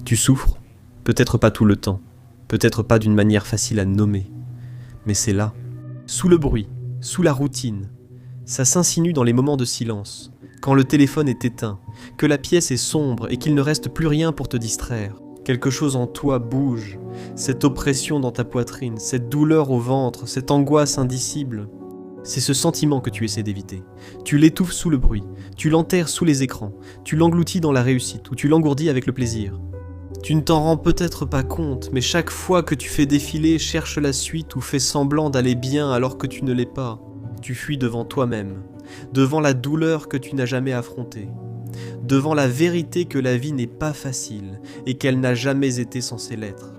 Tu souffres, peut-être pas tout le temps, peut-être pas d'une manière facile à nommer, mais c'est là, sous le bruit, sous la routine. Ça s'insinue dans les moments de silence, quand le téléphone est éteint, que la pièce est sombre et qu'il ne reste plus rien pour te distraire. Quelque chose en toi bouge, cette oppression dans ta poitrine, cette douleur au ventre, cette angoisse indicible. C'est ce sentiment que tu essaies d'éviter. Tu l'étouffes sous le bruit, tu l'enterres sous les écrans, tu l'engloutis dans la réussite ou tu l'engourdis avec le plaisir. Tu ne t'en rends peut-être pas compte, mais chaque fois que tu fais défiler, cherche la suite ou fais semblant d'aller bien alors que tu ne l'es pas. Tu fuis devant toi-même, devant la douleur que tu n'as jamais affrontée, devant la vérité que la vie n'est pas facile et qu'elle n'a jamais été censée l'être.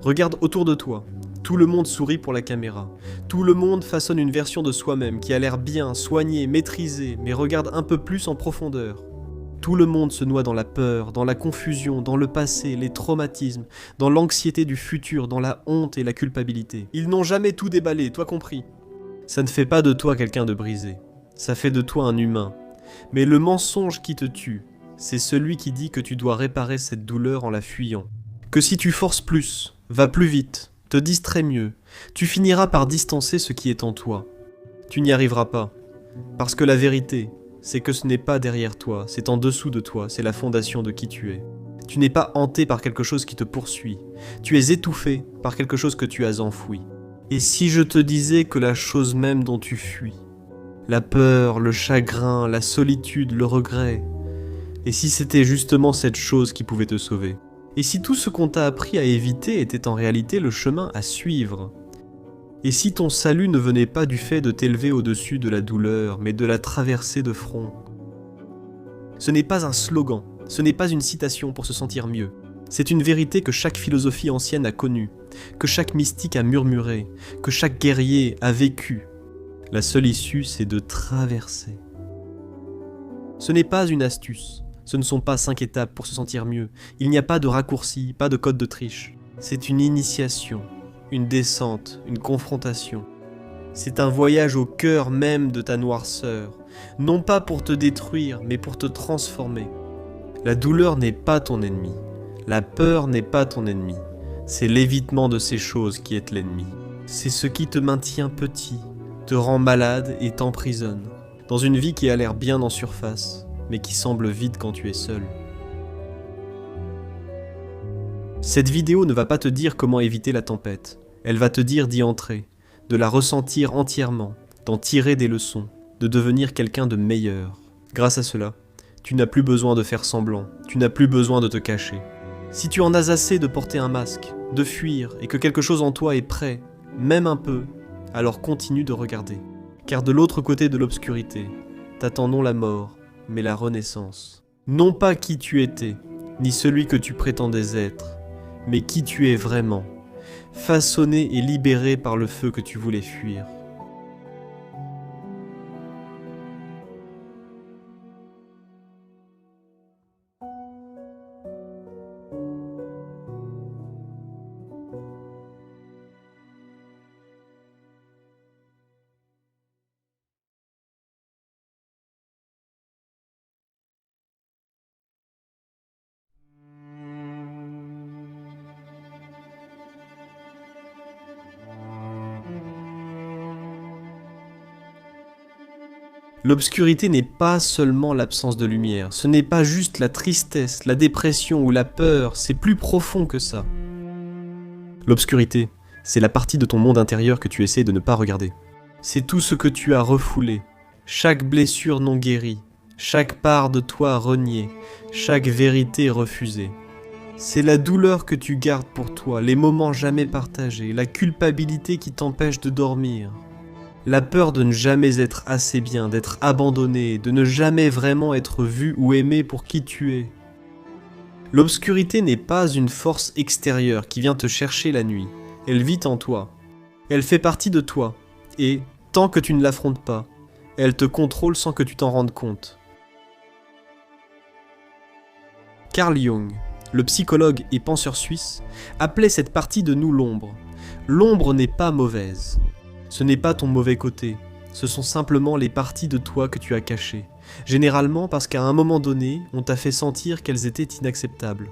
Regarde autour de toi. Tout le monde sourit pour la caméra. Tout le monde façonne une version de soi-même qui a l'air bien, soignée, maîtrisée, mais regarde un peu plus en profondeur. Tout le monde se noie dans la peur, dans la confusion, dans le passé, les traumatismes, dans l'anxiété du futur, dans la honte et la culpabilité. Ils n'ont jamais tout déballé, toi compris. Ça ne fait pas de toi quelqu'un de brisé. Ça fait de toi un humain. Mais le mensonge qui te tue, c'est celui qui dit que tu dois réparer cette douleur en la fuyant. Que si tu forces plus, vas plus vite, te distrais mieux, tu finiras par distancer ce qui est en toi. Tu n'y arriveras pas. Parce que la vérité, c'est que ce n'est pas derrière toi, c'est en dessous de toi, c'est la fondation de qui tu es. Tu n'es pas hanté par quelque chose qui te poursuit. Tu es étouffé par quelque chose que tu as enfoui. Et si je te disais que la chose même dont tu fuis, la peur, le chagrin, la solitude, le regret, et si c'était justement cette chose qui pouvait te sauver? Et si tout ce qu'on t'a appris à éviter était en réalité le chemin à suivre? Et si ton salut ne venait pas du fait de t'élever au-dessus de la douleur, mais de la traverser de front? Ce n'est pas un slogan, ce n'est pas une citation pour se sentir mieux. C'est une vérité que chaque philosophie ancienne a connue, que chaque mystique a murmuré, que chaque guerrier a vécu. La seule issue, c'est de traverser. Ce n'est pas une astuce. Ce ne sont pas 5 étapes pour se sentir mieux. Il n'y a pas de raccourci, pas de code de triche. C'est une initiation, une descente, une confrontation. C'est un voyage au cœur même de ta noirceur, non pas pour te détruire, mais pour te transformer. La douleur n'est pas ton ennemi. La peur n'est pas ton ennemi. C'est l'évitement de ces choses qui est l'ennemi. C'est ce qui te maintient petit, te rend malade et t'emprisonne, dans une vie qui a l'air bien en surface, mais qui semble vide quand tu es seul. Cette vidéo ne va pas te dire comment éviter la tempête. Elle va te dire d'y entrer, de la ressentir entièrement, d'en tirer des leçons, de devenir quelqu'un de meilleur. Grâce à cela, tu n'as plus besoin de faire semblant, tu n'as plus besoin de te cacher. Si tu en as assez de porter un masque, de fuir, et que quelque chose en toi est prêt, même un peu, alors continue de regarder. Car de l'autre côté de l'obscurité, t'attend non la mort, mais la renaissance. Non pas qui tu étais, ni celui que tu prétendais être, mais qui tu es vraiment, façonné et libéré par le feu que tu voulais fuir. L'obscurité n'est pas seulement l'absence de lumière, ce n'est pas juste la tristesse, la dépression ou la peur, c'est plus profond que ça. L'obscurité, c'est la partie de ton monde intérieur que tu essaies de ne pas regarder. C'est tout ce que tu as refoulé, chaque blessure non guérie, chaque part de toi reniée, chaque vérité refusée. C'est la douleur que tu gardes pour toi, les moments jamais partagés, la culpabilité qui t'empêche de dormir. La peur de ne jamais être assez bien, d'être abandonné, de ne jamais vraiment être vu ou aimé pour qui tu es. L'obscurité n'est pas une force extérieure qui vient te chercher la nuit. Elle vit en toi. Elle fait partie de toi. Et, tant que tu ne l'affrontes pas, elle te contrôle sans que tu t'en rendes compte. Carl Jung, le psychologue et penseur suisse, appelait cette partie de nous l'ombre. L'ombre n'est pas mauvaise. Ce n'est pas ton mauvais côté, ce sont simplement les parties de toi que tu as cachées. Généralement parce qu'à un moment donné, on t'a fait sentir qu'elles étaient inacceptables.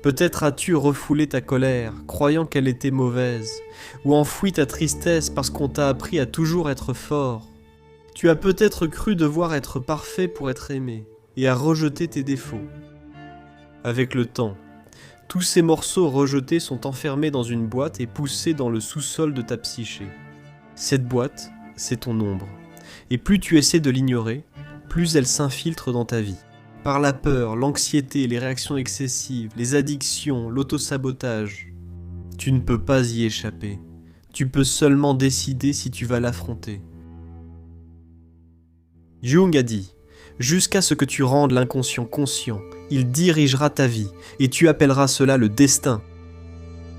Peut-être as-tu refoulé ta colère, croyant qu'elle était mauvaise, ou enfoui ta tristesse parce qu'on t'a appris à toujours être fort. Tu as peut-être cru devoir être parfait pour être aimé, et à rejeter tes défauts. Avec le temps, tous ces morceaux rejetés sont enfermés dans une boîte et poussés dans le sous-sol de ta psyché. Cette boîte, c'est ton ombre. Et plus tu essaies de l'ignorer, plus elle s'infiltre dans ta vie. Par la peur, l'anxiété, les réactions excessives, les addictions, l'autosabotage. Tu ne peux pas y échapper. Tu peux seulement décider si tu vas l'affronter. Jung a dit « Jusqu'à ce que tu rendes l'inconscient conscient, il dirigera ta vie, et tu appelleras cela le destin. »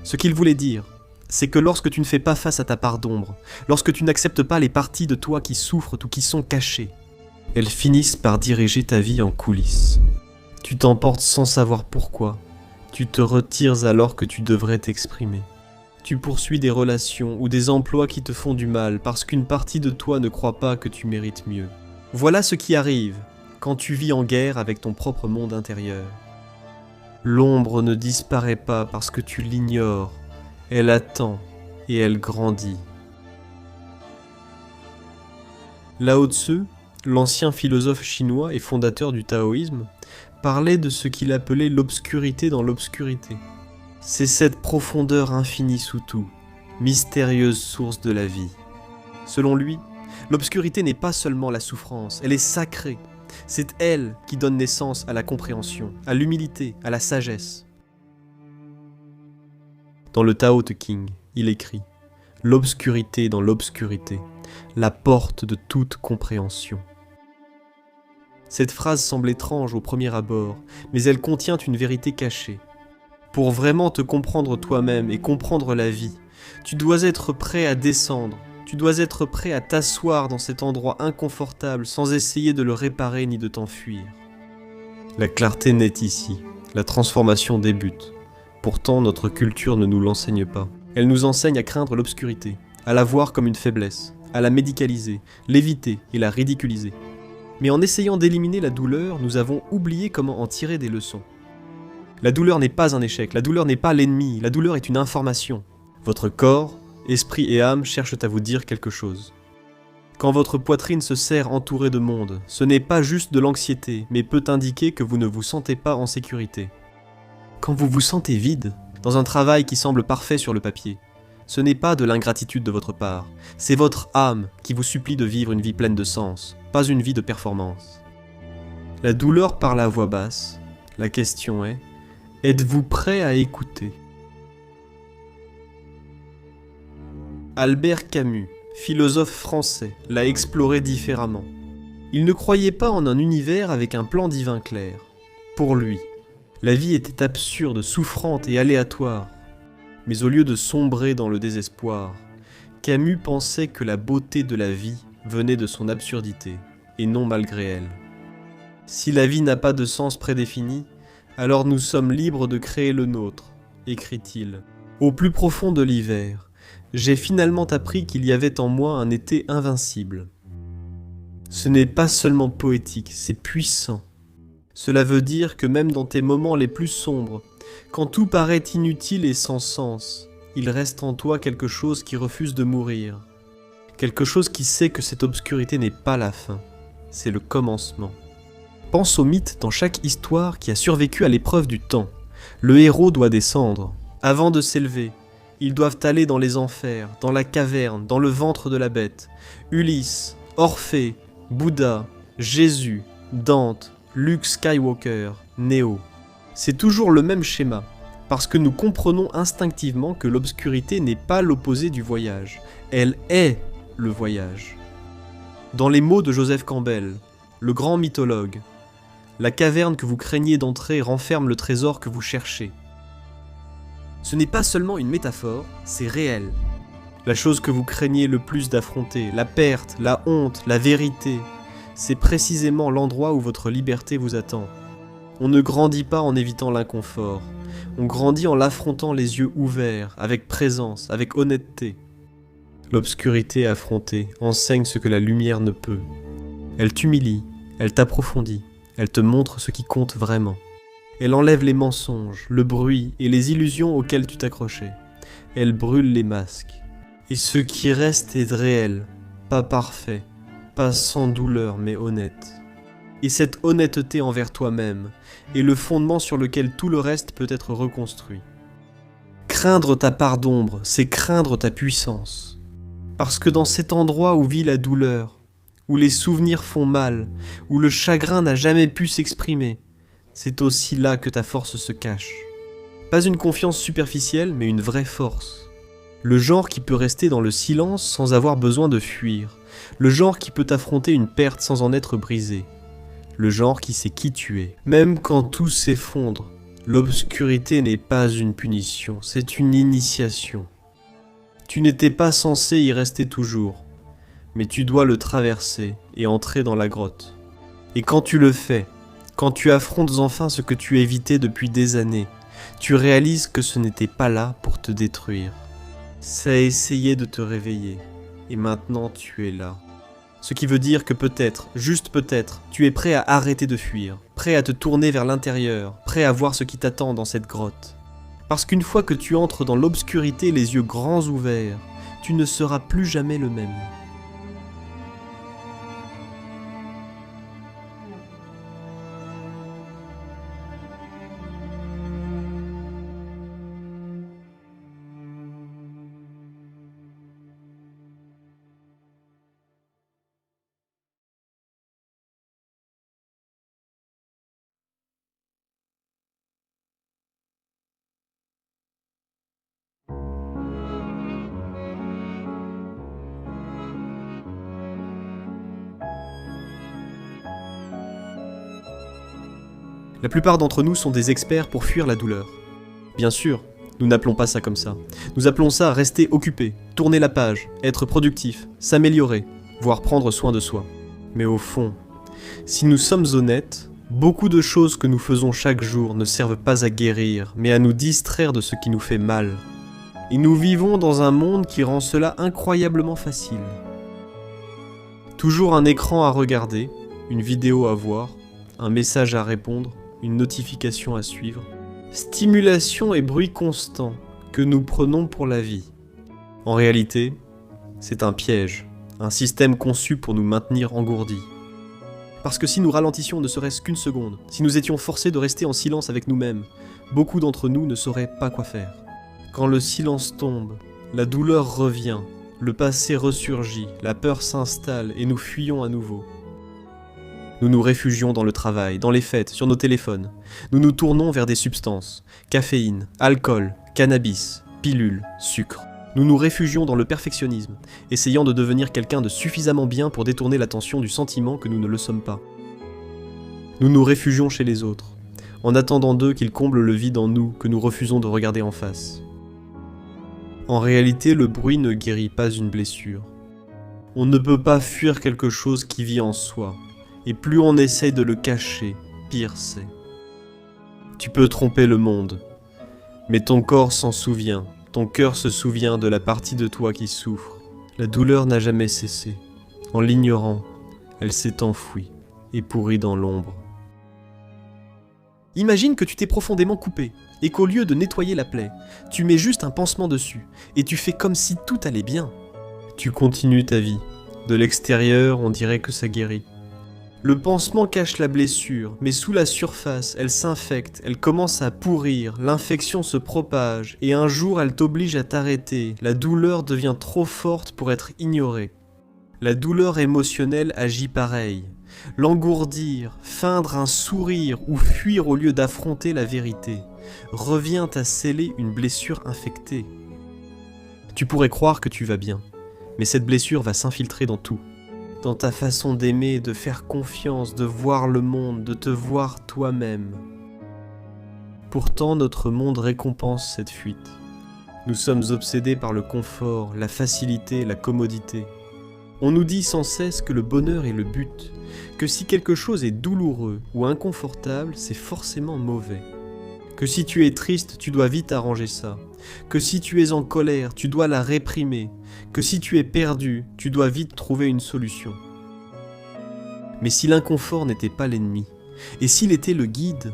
Ce qu'il voulait dire, c'est que lorsque tu ne fais pas face à ta part d'ombre, lorsque tu n'acceptes pas les parties de toi qui souffrent ou qui sont cachées, elles finissent par diriger ta vie en coulisses. Tu t'emportes sans savoir pourquoi. Tu te retires alors que tu devrais t'exprimer. Tu poursuis des relations ou des emplois qui te font du mal parce qu'une partie de toi ne croit pas que tu mérites mieux. Voilà ce qui arrive quand tu vis en guerre avec ton propre monde intérieur. L'ombre ne disparaît pas parce que tu l'ignores. Elle attend et elle grandit. Lao Tzu, l'ancien philosophe chinois et fondateur du taoïsme, parlait de ce qu'il appelait l'obscurité dans l'obscurité. C'est cette profondeur infinie sous tout, mystérieuse source de la vie. Selon lui, l'obscurité n'est pas seulement la souffrance, elle est sacrée. C'est elle qui donne naissance à la compréhension, à l'humilité, à la sagesse. Dans le Tao Te Ching, il écrit « L'obscurité dans l'obscurité, la porte de toute compréhension ». Cette phrase semble étrange au premier abord, mais elle contient une vérité cachée. Pour vraiment te comprendre toi-même et comprendre la vie, tu dois être prêt à descendre, tu dois être prêt à t'asseoir dans cet endroit inconfortable sans essayer de le réparer ni de t'enfuir. La clarté naît ici, la transformation débute. Pourtant, notre culture ne nous l'enseigne pas. Elle nous enseigne à craindre l'obscurité, à la voir comme une faiblesse, à la médicaliser, l'éviter et la ridiculiser. Mais en essayant d'éliminer la douleur, nous avons oublié comment en tirer des leçons. La douleur n'est pas un échec, la douleur n'est pas l'ennemi, la douleur est une information. Votre corps, esprit et âme cherchent à vous dire quelque chose. Quand votre poitrine se serre entourée de monde, ce n'est pas juste de l'anxiété, mais peut indiquer que vous ne vous sentez pas en sécurité. Quand vous vous sentez vide, dans un travail qui semble parfait sur le papier, ce n'est pas de l'ingratitude de votre part, c'est votre âme qui vous supplie de vivre une vie pleine de sens, pas une vie de performance. La douleur parle à voix basse, la question est, êtes-vous prêt à écouter ? Albert Camus, philosophe français, l'a exploré différemment. Il ne croyait pas en un univers avec un plan divin clair. Pour lui, la vie était absurde, souffrante et aléatoire. Mais au lieu de sombrer dans le désespoir, Camus pensait que la beauté de la vie venait de son absurdité, et non malgré elle. Si la vie n'a pas de sens prédéfini, alors nous sommes libres de créer le nôtre, écrit-il. Au plus profond de l'hiver, j'ai finalement appris qu'il y avait en moi un été invincible. Ce n'est pas seulement poétique, c'est puissant. Cela veut dire que même dans tes moments les plus sombres, quand tout paraît inutile et sans sens, il reste en toi quelque chose qui refuse de mourir. Quelque chose qui sait que cette obscurité n'est pas la fin, c'est le commencement. Pense au mythe dans chaque histoire qui a survécu à l'épreuve du temps. Le héros doit descendre. Avant de s'élever, ils doivent aller dans les enfers, dans la caverne, dans le ventre de la bête. Ulysse, Orphée, Bouddha, Jésus, Dante, Luke Skywalker, Néo. C'est toujours le même schéma, parce que nous comprenons instinctivement que l'obscurité n'est pas l'opposé du voyage, elle est le voyage. Dans les mots de Joseph Campbell, le grand mythologue, la caverne que vous craignez d'entrer renferme le trésor que vous cherchez. Ce n'est pas seulement une métaphore, c'est réel. La chose que vous craignez le plus d'affronter, la perte, la honte, la vérité, c'est précisément l'endroit où votre liberté vous attend. On ne grandit pas en évitant l'inconfort, on grandit en l'affrontant les yeux ouverts, avec présence, avec honnêteté. L'obscurité affrontée enseigne ce que la lumière ne peut. Elle t'humilie, elle t'approfondit, elle te montre ce qui compte vraiment. Elle enlève les mensonges, le bruit et les illusions auxquelles tu t'accrochais. Elle brûle les masques. Et ce qui reste est réel, pas parfait, pas sans douleur mais honnête. Et cette honnêteté envers toi-même est le fondement sur lequel tout le reste peut être reconstruit. Craindre ta part d'ombre, c'est craindre ta puissance. Parce que dans cet endroit où vit la douleur, où les souvenirs font mal, où le chagrin n'a jamais pu s'exprimer, c'est aussi là que ta force se cache. Pas une confiance superficielle, mais une vraie force. Le genre qui peut rester dans le silence sans avoir besoin de fuir. Le genre qui peut affronter une perte sans en être brisé. Le genre qui sait qui tu es. Même quand tout s'effondre, l'obscurité n'est pas une punition, c'est une initiation. Tu n'étais pas censé y rester toujours, mais tu dois le traverser et entrer dans la grotte. Et quand tu le fais, quand tu affrontes enfin ce que tu évitais depuis des années, tu réalises que ce n'était pas là pour te détruire. Ça a essayé de te réveiller, et maintenant tu es là. Ce qui veut dire que peut-être, juste peut-être, tu es prêt à arrêter de fuir, prêt à te tourner vers l'intérieur, prêt à voir ce qui t'attend dans cette grotte. Parce qu'une fois que tu entres dans l'obscurité les yeux grands ouverts, tu ne seras plus jamais le même. La plupart d'entre nous sont des experts pour fuir la douleur. Bien sûr, nous n'appelons pas ça comme ça. Nous appelons ça rester occupé, tourner la page, être productif, s'améliorer, voire prendre soin de soi. Mais au fond, si nous sommes honnêtes, beaucoup de choses que nous faisons chaque jour ne servent pas à guérir, mais à nous distraire de ce qui nous fait mal. Et nous vivons dans un monde qui rend cela incroyablement facile. Toujours un écran à regarder, une vidéo à voir, un message à répondre, une notification à suivre. Stimulation et bruit constant que nous prenons pour la vie. En réalité, c'est un piège, un système conçu pour nous maintenir engourdis. Parce que si nous ralentissions ne serait-ce qu'une seconde, si nous étions forcés de rester en silence avec nous-mêmes, beaucoup d'entre nous ne sauraient pas quoi faire. Quand le silence tombe, la douleur revient, le passé ressurgit, la peur s'installe et nous fuyons à nouveau. Nous nous réfugions dans le travail, dans les fêtes, sur nos téléphones. Nous nous tournons vers des substances, caféine, alcool, cannabis, pilules, sucre. Nous nous réfugions dans le perfectionnisme, essayant de devenir quelqu'un de suffisamment bien pour détourner l'attention du sentiment que nous ne le sommes pas. Nous nous réfugions chez les autres, en attendant d'eux qu'ils comblent le vide en nous que nous refusons de regarder en face. En réalité, le bruit ne guérit pas une blessure. On ne peut pas fuir quelque chose qui vit en soi. Et plus on essaye de le cacher, pire c'est. Tu peux tromper le monde, mais ton corps s'en souvient, ton cœur se souvient de la partie de toi qui souffre. La douleur n'a jamais cessé. En l'ignorant, elle s'est enfouie et pourrie dans l'ombre. Imagine que tu t'es profondément coupé, et qu'au lieu de nettoyer la plaie, tu mets juste un pansement dessus, et tu fais comme si tout allait bien. Tu continues ta vie. De l'extérieur, on dirait que ça guérit. Le pansement cache la blessure, mais sous la surface, elle s'infecte, elle commence à pourrir, l'infection se propage, et un jour elle t'oblige à t'arrêter, la douleur devient trop forte pour être ignorée. La douleur émotionnelle agit pareil. L'engourdir, feindre un sourire ou fuir au lieu d'affronter la vérité, revient à sceller une blessure infectée. Tu pourrais croire que tu vas bien, mais cette blessure va s'infiltrer dans tout. Dans ta façon d'aimer, de faire confiance, de voir le monde, de te voir toi-même. Pourtant, notre monde récompense cette fuite. Nous sommes obsédés par le confort, la facilité, la commodité. On nous dit sans cesse que le bonheur est le but, que si quelque chose est douloureux ou inconfortable, c'est forcément mauvais. Que si tu es triste, tu dois vite arranger ça. Que si tu es en colère, tu dois la réprimer. Que si tu es perdu, tu dois vite trouver une solution. Mais si l'inconfort n'était pas l'ennemi, et s'il était le guide,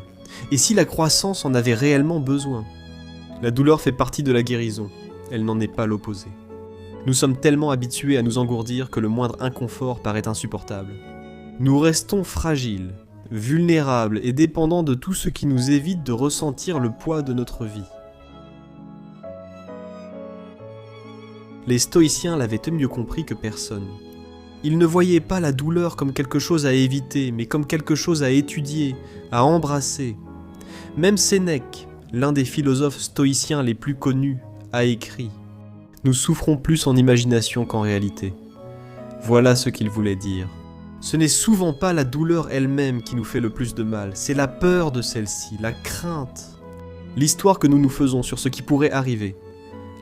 Et si la croissance en avait réellement besoin? La douleur fait partie de la guérison, elle n'en est pas l'opposé. Nous sommes tellement habitués à nous engourdir que le moindre inconfort paraît insupportable. Nous restons fragiles, vulnérables et dépendants de tout ce qui nous évite de ressentir le poids de notre vie. Les stoïciens l'avaient mieux compris que personne. Ils ne voyaient pas la douleur comme quelque chose à éviter, mais comme quelque chose à étudier, à embrasser. Même Sénèque, l'un des philosophes stoïciens les plus connus, a écrit « Nous souffrons plus en imagination qu'en réalité ». Voilà ce qu'il voulait dire. Ce n'est souvent pas la douleur elle-même qui nous fait le plus de mal, c'est la peur de celle-ci, la crainte. L'histoire que nous nous faisons sur ce qui pourrait arriver,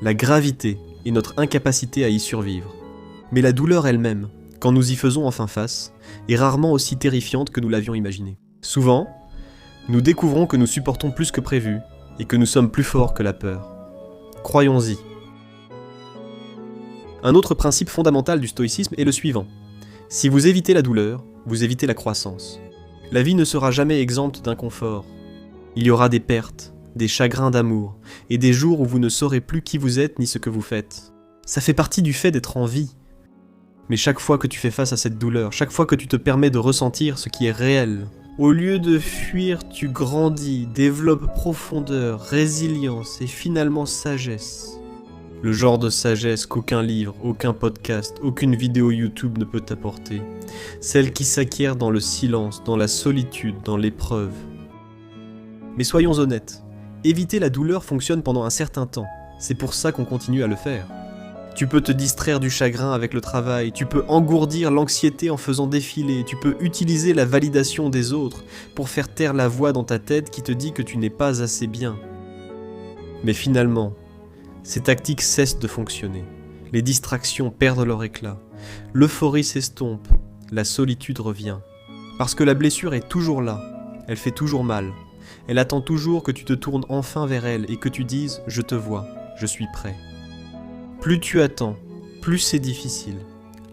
la gravité et notre incapacité à y survivre. Mais la douleur elle-même, quand nous y faisons enfin face, est rarement aussi terrifiante que nous l'avions imaginé. Souvent, nous découvrons que nous supportons plus que prévu et que nous sommes plus forts que la peur. Croyons-y. Un autre principe fondamental du stoïcisme est le suivant. Si vous évitez la douleur, vous évitez la croissance. La vie ne sera jamais exempte d'inconfort. Il y aura des pertes, des chagrins d'amour, et des jours où vous ne saurez plus qui vous êtes ni ce que vous faites. Ça fait partie du fait d'être en vie. Mais chaque fois que tu fais face à cette douleur, chaque fois que tu te permets de ressentir ce qui est réel, au lieu de fuir, tu grandis, développes profondeur, résilience et finalement sagesse. Le genre de sagesse qu'aucun livre, aucun podcast, aucune vidéo YouTube ne peut t'apporter. Celle qui s'acquiert dans le silence, dans la solitude, dans l'épreuve. Mais soyons honnêtes, éviter la douleur fonctionne pendant un certain temps. C'est pour ça qu'on continue à le faire. Tu peux te distraire du chagrin avec le travail, tu peux engourdir l'anxiété en faisant défiler, tu peux utiliser la validation des autres pour faire taire la voix dans ta tête qui te dit que tu n'es pas assez bien. Mais finalement, ces tactiques cessent de fonctionner. Les distractions perdent leur éclat. L'euphorie s'estompe. La solitude revient. Parce que la blessure est toujours là. Elle fait toujours mal. Elle attend toujours que tu te tournes enfin vers elle et que tu dises « Je te vois, je suis prêt ». Plus tu attends, plus c'est difficile.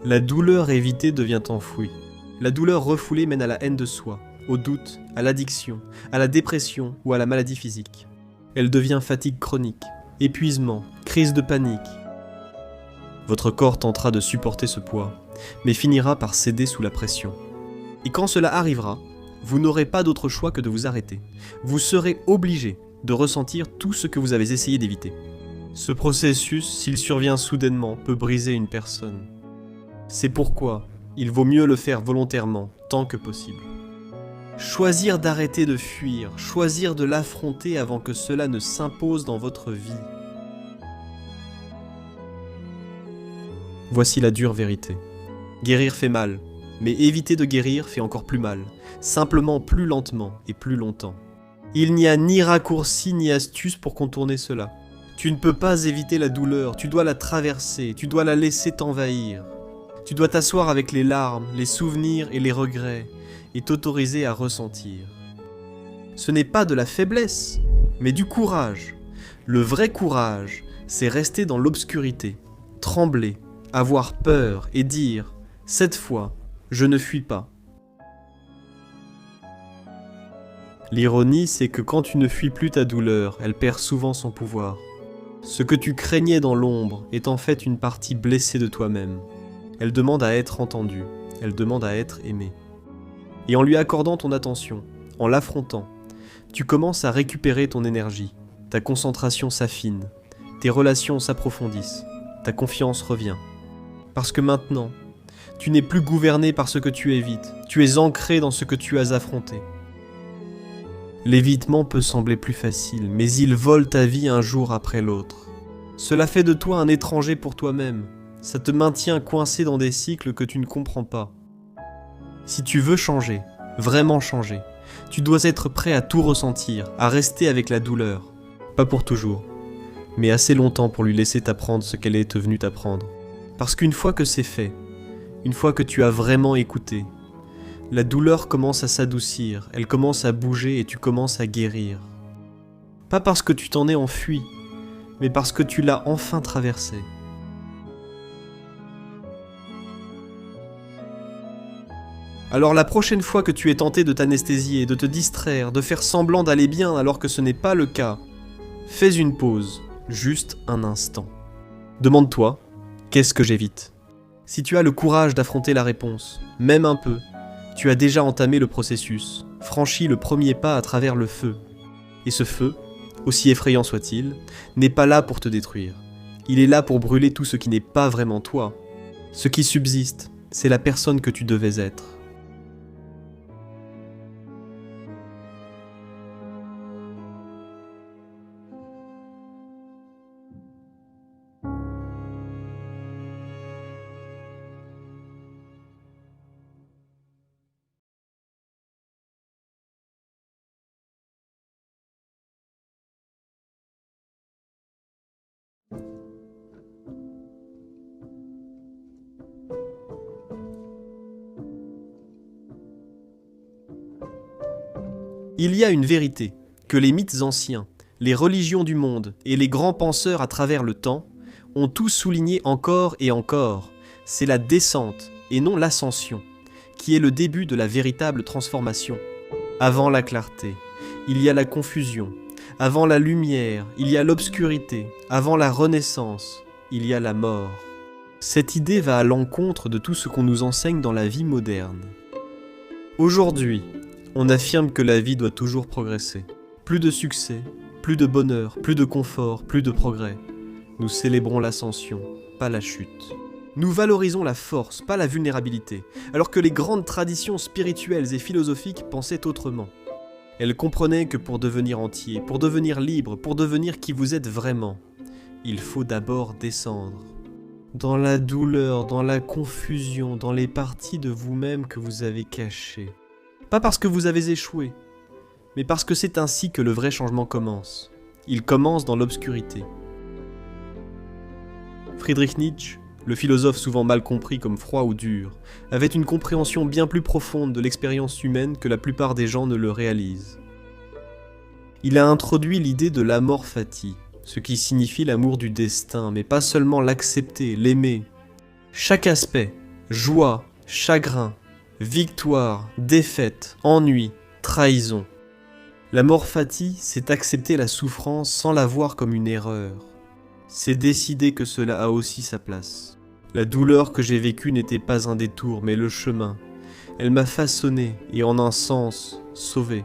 La douleur évitée devient enfouie. La douleur refoulée mène à la haine de soi, au doute, à l'addiction, à la dépression ou à la maladie physique. Elle devient fatigue chronique. Épuisement, crise de panique. Votre corps tentera de supporter ce poids, mais finira par céder sous la pression. Et quand cela arrivera, vous n'aurez pas d'autre choix que de vous arrêter. Vous serez obligé de ressentir tout ce que vous avez essayé d'éviter. Ce processus, s'il survient soudainement, peut briser une personne. C'est pourquoi il vaut mieux le faire volontairement, tant que possible. Choisir d'arrêter de fuir, choisir de l'affronter avant que cela ne s'impose dans votre vie. Voici la dure vérité. Guérir fait mal, mais éviter de guérir fait encore plus mal, simplement plus lentement et plus longtemps. Il n'y a ni raccourci ni astuce pour contourner cela. Tu ne peux pas éviter la douleur, tu dois la traverser, tu dois la laisser t'envahir. Tu dois t'asseoir avec les larmes, les souvenirs et les regrets, et t'autoriser à ressentir. Ce n'est pas de la faiblesse, mais du courage. Le vrai courage, c'est rester dans l'obscurité, trembler, avoir peur et dire « Cette fois, je ne fuis pas ». L'ironie, c'est que quand tu ne fuis plus ta douleur, elle perd souvent son pouvoir. Ce que tu craignais dans l'ombre est en fait une partie blessée de toi-même. Elle demande à être entendue, elle demande à être aimée. Et en lui accordant ton attention, en l'affrontant, tu commences à récupérer ton énergie, ta concentration s'affine, tes relations s'approfondissent, ta confiance revient. Parce que maintenant, tu n'es plus gouverné par ce que tu évites, tu es ancré dans ce que tu as affronté. L'évitement peut sembler plus facile, mais il vole ta vie un jour après l'autre. Cela fait de toi un étranger pour toi-même, ça te maintient coincé dans des cycles que tu ne comprends pas. Si tu veux changer, vraiment changer, tu dois être prêt à tout ressentir, à rester avec la douleur. Pas pour toujours, mais assez longtemps pour lui laisser t'apprendre ce qu'elle est venue t'apprendre. Parce qu'une fois que c'est fait, une fois que tu as vraiment écouté, la douleur commence à s'adoucir, elle commence à bouger et tu commences à guérir. Pas parce que tu t'en es enfui, mais parce que tu l'as enfin traversée. Alors la prochaine fois que tu es tenté de t'anesthésier, de te distraire, de faire semblant d'aller bien alors que ce n'est pas le cas, fais une pause, juste un instant. Demande-toi, qu'est-ce que j'évite ? Si tu as le courage d'affronter la réponse, même un peu, tu as déjà entamé le processus, franchi le premier pas à travers le feu. Et ce feu, aussi effrayant soit-il, n'est pas là pour te détruire. Il est là pour brûler tout ce qui n'est pas vraiment toi. Ce qui subsiste, c'est la personne que tu devais être. Il y a une vérité que les mythes anciens, les religions du monde et les grands penseurs à travers le temps ont tous souligné encore et encore. C'est la descente et non l'ascension qui est le début de la véritable transformation. Avant la clarté, il y a la confusion. Avant la lumière, il y a l'obscurité. Avant la renaissance, il y a la mort. Cette idée va à l'encontre de tout ce qu'on nous enseigne dans la vie moderne. Aujourd'hui, on affirme que la vie doit toujours progresser. Plus de succès, plus de bonheur, plus de confort, plus de progrès. Nous célébrons l'ascension, pas la chute. Nous valorisons la force, pas la vulnérabilité, alors que les grandes traditions spirituelles et philosophiques pensaient autrement. Elles comprenaient que pour devenir entier, pour devenir libre, pour devenir qui vous êtes vraiment, il faut d'abord descendre. Dans la douleur, dans la confusion, dans les parties de vous-même que vous avez cachées. Pas parce que vous avez échoué, mais parce que c'est ainsi que le vrai changement commence. Il commence dans l'obscurité. Friedrich Nietzsche, le philosophe souvent mal compris comme froid ou dur, avait une compréhension bien plus profonde de l'expérience humaine que la plupart des gens ne le réalisent. Il a introduit l'idée de l'amor fati, ce qui signifie l'amour du destin, mais pas seulement l'accepter, l'aimer. Chaque aspect, joie, chagrin, victoire, défaite, ennui, trahison. L'amor fati, c'est accepter la souffrance sans la voir comme une erreur. C'est décider que cela a aussi sa place. La douleur que j'ai vécue n'était pas un détour, mais le chemin. Elle m'a façonné et en un sens, sauvé.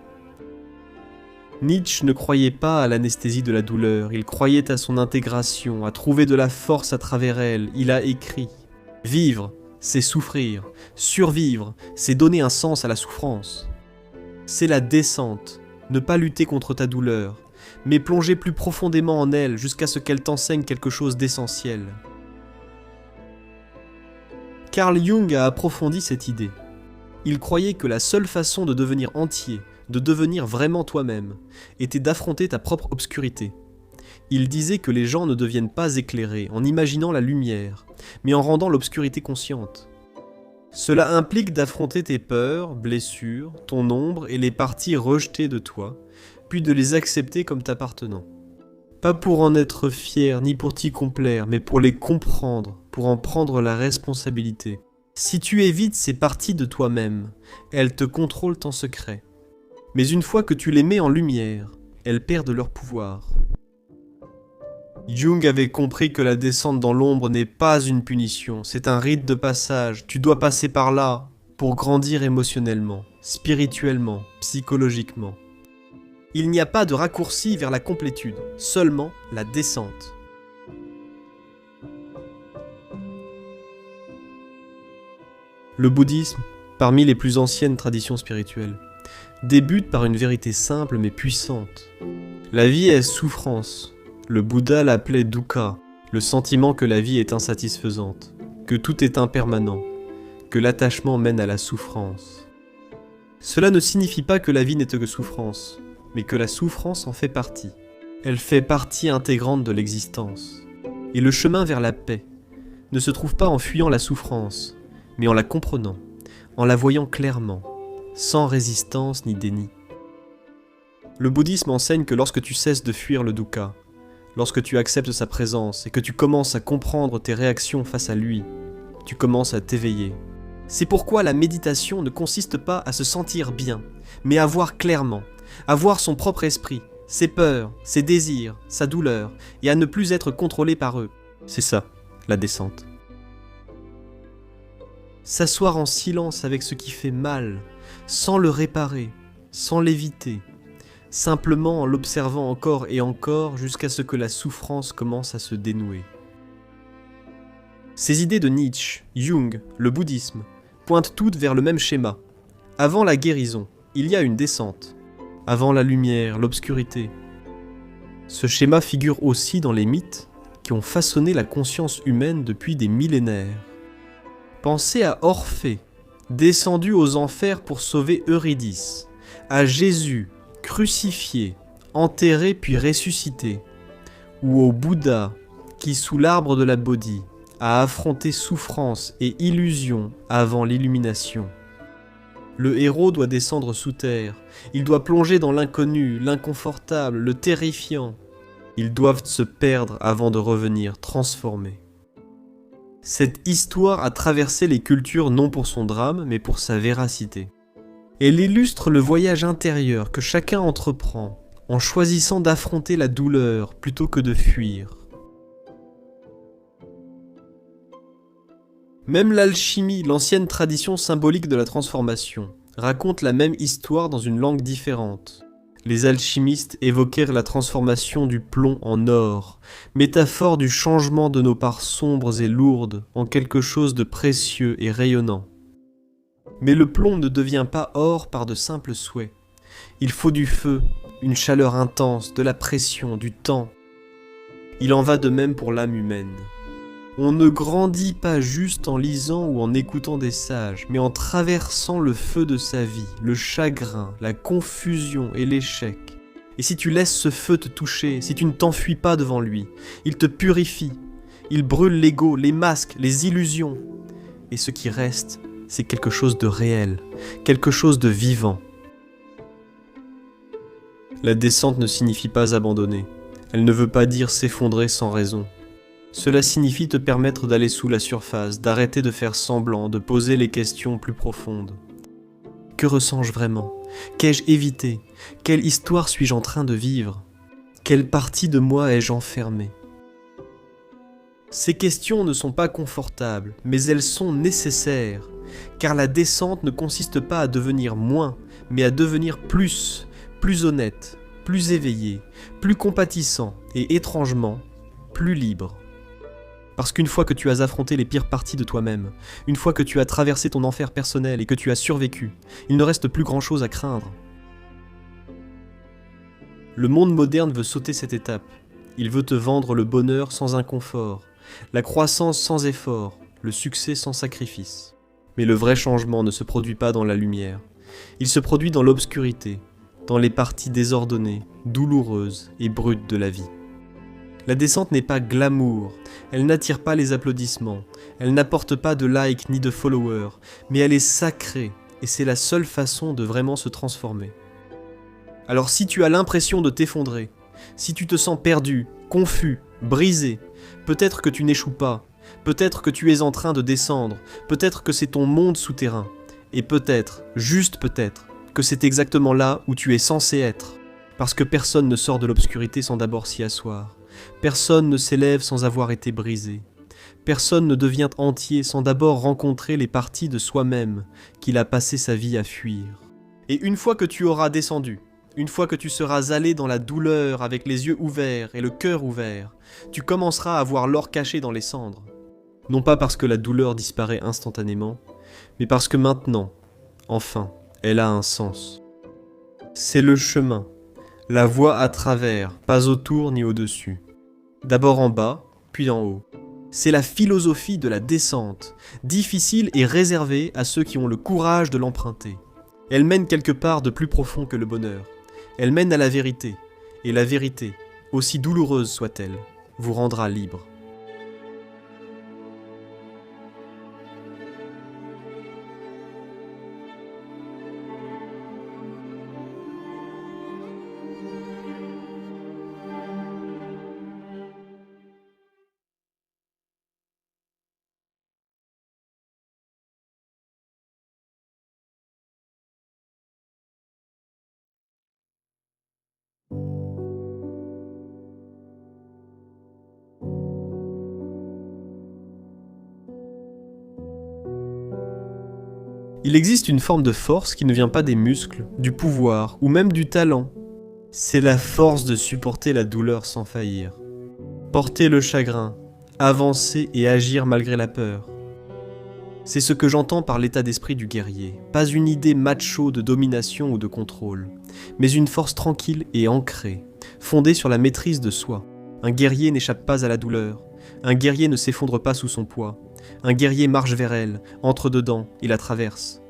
Nietzsche ne croyait pas à l'anesthésie de la douleur, il croyait à son intégration, à trouver de la force à travers elle. Il a écrit « Vivre, c'est souffrir. Survivre, c'est donner un sens à la souffrance. C'est la descente, ne pas lutter contre ta douleur, mais plonger plus profondément en elle jusqu'à ce qu'elle t'enseigne quelque chose d'essentiel. » Carl Jung a approfondi cette idée. Il croyait que la seule façon de devenir entier, de devenir vraiment toi-même, était d'affronter ta propre obscurité. Il disait que les gens ne deviennent pas éclairés en imaginant la lumière, mais en rendant l'obscurité consciente. Cela implique d'affronter tes peurs, blessures, ton ombre et les parties rejetées de toi, puis de les accepter comme t'appartenant. Pas pour en être fier ni pour t'y complaire, mais pour les comprendre, pour en prendre la responsabilité. Si tu évites ces parties de toi-même, elles te contrôlent en secret. Mais une fois que tu les mets en lumière, elles perdent leur pouvoir. Jung avait compris que la descente dans l'ombre n'est pas une punition, c'est un rite de passage. Tu dois passer par là pour grandir émotionnellement, spirituellement, psychologiquement. Il n'y a pas de raccourci vers la complétude, seulement la descente. Le bouddhisme, parmi les plus anciennes traditions spirituelles, débute par une vérité simple mais puissante. La vie est souffrance. Le Bouddha l'appelait dukkha, le sentiment que la vie est insatisfaisante, que tout est impermanent, que l'attachement mène à la souffrance. Cela ne signifie pas que la vie n'est que souffrance, mais que la souffrance en fait partie. Elle fait partie intégrante de l'existence. Et le chemin vers la paix ne se trouve pas en fuyant la souffrance, mais en la comprenant, en la voyant clairement, sans résistance ni déni. Le bouddhisme enseigne que lorsque tu cesses de fuir le dukkha, lorsque tu acceptes sa présence et que tu commences à comprendre tes réactions face à lui, tu commences à t'éveiller. C'est pourquoi la méditation ne consiste pas à se sentir bien, mais à voir clairement, à voir son propre esprit, ses peurs, ses désirs, sa douleur, et à ne plus être contrôlé par eux. C'est ça, la descente. S'asseoir en silence avec ce qui fait mal, sans le réparer, sans l'éviter, simplement en l'observant encore et encore jusqu'à ce que la souffrance commence à se dénouer. Ces idées de Nietzsche, Jung, le bouddhisme, pointent toutes vers le même schéma. Avant la guérison, il y a une descente. Avant la lumière, l'obscurité. Ce schéma figure aussi dans les mythes qui ont façonné la conscience humaine depuis des millénaires. Pensez à Orphée, descendu aux enfers pour sauver Eurydice, à Jésus, crucifié, enterré puis ressuscité, ou au Bouddha, qui sous l'arbre de la Bodhi, a affronté souffrance et illusion avant l'illumination. Le héros doit descendre sous terre, il doit plonger dans l'inconnu, l'inconfortable, le terrifiant. Ils doivent se perdre avant de revenir transformés. Cette histoire a traversé les cultures non pour son drame, mais pour sa véracité. Elle illustre le voyage intérieur que chacun entreprend, en choisissant d'affronter la douleur plutôt que de fuir. Même l'alchimie, l'ancienne tradition symbolique de la transformation, raconte la même histoire dans une langue différente. Les alchimistes évoquèrent la transformation du plomb en or, métaphore du changement de nos parts sombres et lourdes en quelque chose de précieux et rayonnant. Mais le plomb ne devient pas or par de simples souhaits. Il faut du feu, une chaleur intense, de la pression, du temps. Il en va de même pour l'âme humaine. On ne grandit pas juste en lisant ou en écoutant des sages, mais en traversant le feu de sa vie, le chagrin, la confusion et l'échec. Et si tu laisses ce feu te toucher, si tu ne t'enfuis pas devant lui, il te purifie, il brûle l'ego, les masques, les illusions. Et ce qui reste, c'est quelque chose de réel, quelque chose de vivant. La descente ne signifie pas abandonner. Elle ne veut pas dire s'effondrer sans raison. Cela signifie te permettre d'aller sous la surface, d'arrêter de faire semblant, de poser les questions plus profondes. Que ressens-je vraiment? Qu'ai-je évité? Quelle histoire suis-je en train de vivre? Quelle partie de moi ai-je enfermée? Ces questions ne sont pas confortables, mais elles sont nécessaires, car la descente ne consiste pas à devenir moins, mais à devenir plus honnête, plus éveillé, plus compatissant et étrangement, plus libre. Parce qu'une fois que tu as affronté les pires parties de toi-même, une fois que tu as traversé ton enfer personnel et que tu as survécu, il ne reste plus grand-chose à craindre. Le monde moderne veut sauter cette étape. Il veut te vendre le bonheur sans inconfort, la croissance sans effort, le succès sans sacrifice. Mais le vrai changement ne se produit pas dans la lumière. Il se produit dans l'obscurité, dans les parties désordonnées, douloureuses et brutes de la vie. La descente n'est pas glamour, elle n'attire pas les applaudissements, elle n'apporte pas de likes ni de followers, mais elle est sacrée et c'est la seule façon de vraiment se transformer. Alors si tu as l'impression de t'effondrer, si tu te sens perdu, confus, brisé, peut-être que tu n'échoues pas, peut-être que tu es en train de descendre, peut-être que c'est ton monde souterrain, et peut-être, juste peut-être, que c'est exactement là où tu es censé être, parce que personne ne sort de l'obscurité sans d'abord s'y asseoir. Personne ne s'élève sans avoir été brisé. Personne ne devient entier sans d'abord rencontrer les parties de soi-même qu'il a passé sa vie à fuir. Et une fois que tu auras descendu, une fois que tu seras allé dans la douleur avec les yeux ouverts et le cœur ouvert, tu commenceras à voir l'or caché dans les cendres. Non pas parce que la douleur disparaît instantanément, mais parce que maintenant, enfin, elle a un sens. C'est le chemin. La voie à travers, pas autour ni au-dessus. D'abord en bas, puis en haut. C'est la philosophie de la descente, difficile et réservée à ceux qui ont le courage de l'emprunter. Elle mène quelque part de plus profond que le bonheur. Elle mène à la vérité, et la vérité, aussi douloureuse soit-elle, vous rendra libre. Il existe une forme de force qui ne vient pas des muscles, du pouvoir ou même du talent. C'est la force de supporter la douleur sans faillir. Porter le chagrin, avancer et agir malgré la peur. C'est ce que j'entends par l'état d'esprit du guerrier. Pas une idée macho de domination ou de contrôle, mais une force tranquille et ancrée, fondée sur la maîtrise de soi. Un guerrier n'échappe pas à la douleur. Un guerrier ne s'effondre pas sous son poids. Un guerrier marche vers elle, entre dedans et la traverse.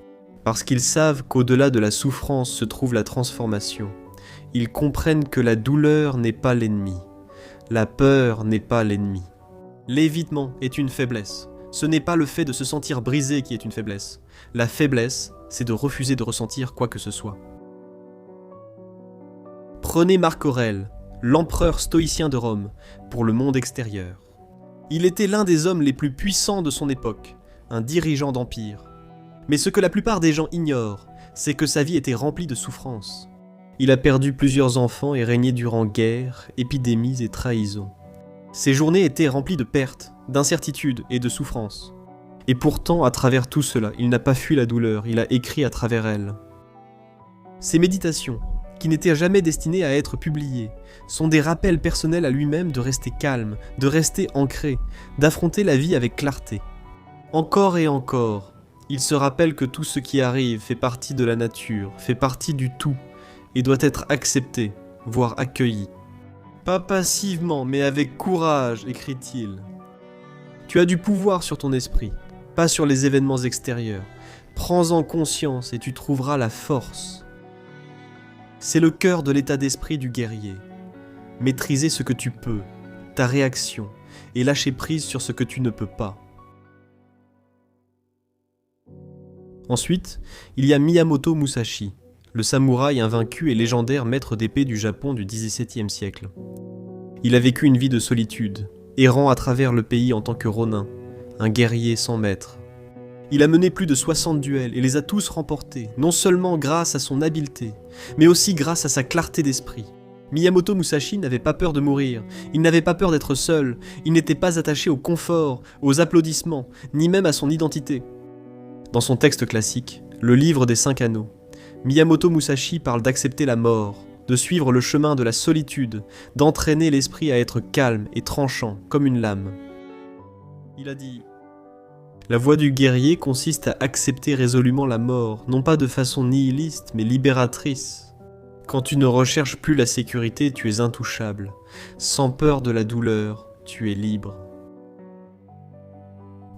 Parce qu'ils savent qu'au-delà de la souffrance se trouve la transformation. Ils comprennent que la douleur n'est pas l'ennemi. La peur n'est pas l'ennemi. L'évitement est une faiblesse. Ce n'est pas le fait de se sentir brisé qui est une faiblesse. La faiblesse, c'est de refuser de ressentir quoi que ce soit. Prenez Marc Aurèle, l'empereur stoïcien de Rome, pour le monde extérieur. Il était l'un des hommes les plus puissants de son époque, un dirigeant d'empire. Mais ce que la plupart des gens ignorent, c'est que sa vie était remplie de souffrances. Il a perdu plusieurs enfants et régné durant guerres, épidémies et trahisons. Ses journées étaient remplies de pertes, d'incertitudes et de souffrances. Et pourtant, à travers tout cela, il n'a pas fui la douleur, il a écrit à travers elle. Ses méditations, qui n'étaient jamais destinées à être publiées, sont des rappels personnels à lui-même de rester calme, de rester ancré, d'affronter la vie avec clarté. Encore et encore, il se rappelle que tout ce qui arrive fait partie de la nature, fait partie du tout, et doit être accepté, voire accueilli. Pas passivement, mais avec courage, écrit-il. Tu as du pouvoir sur ton esprit, pas sur les événements extérieurs. Prends-en conscience et tu trouveras la force. C'est le cœur de l'état d'esprit du guerrier. Maîtriser ce que tu peux, ta réaction, et lâcher prise sur ce que tu ne peux pas. Ensuite, il y a Miyamoto Musashi, le samouraï invaincu et légendaire maître d'épée du Japon du XVIIe siècle. Il a vécu une vie de solitude, errant à travers le pays en tant que ronin, un guerrier sans maître. Il a mené plus de 60 duels et les a tous remportés, non seulement grâce à son habileté, mais aussi grâce à sa clarté d'esprit. Miyamoto Musashi n'avait pas peur de mourir, il n'avait pas peur d'être seul, il n'était pas attaché au confort, aux applaudissements, ni même à son identité. Dans son texte classique, le livre des 5 anneaux, Miyamoto Musashi parle d'accepter la mort, de suivre le chemin de la solitude, d'entraîner l'esprit à être calme et tranchant comme une lame. Il a dit « La voie du guerrier consiste à accepter résolument la mort, non pas de façon nihiliste mais libératrice. Quand tu ne recherches plus la sécurité, tu es intouchable. Sans peur de la douleur, tu es libre. »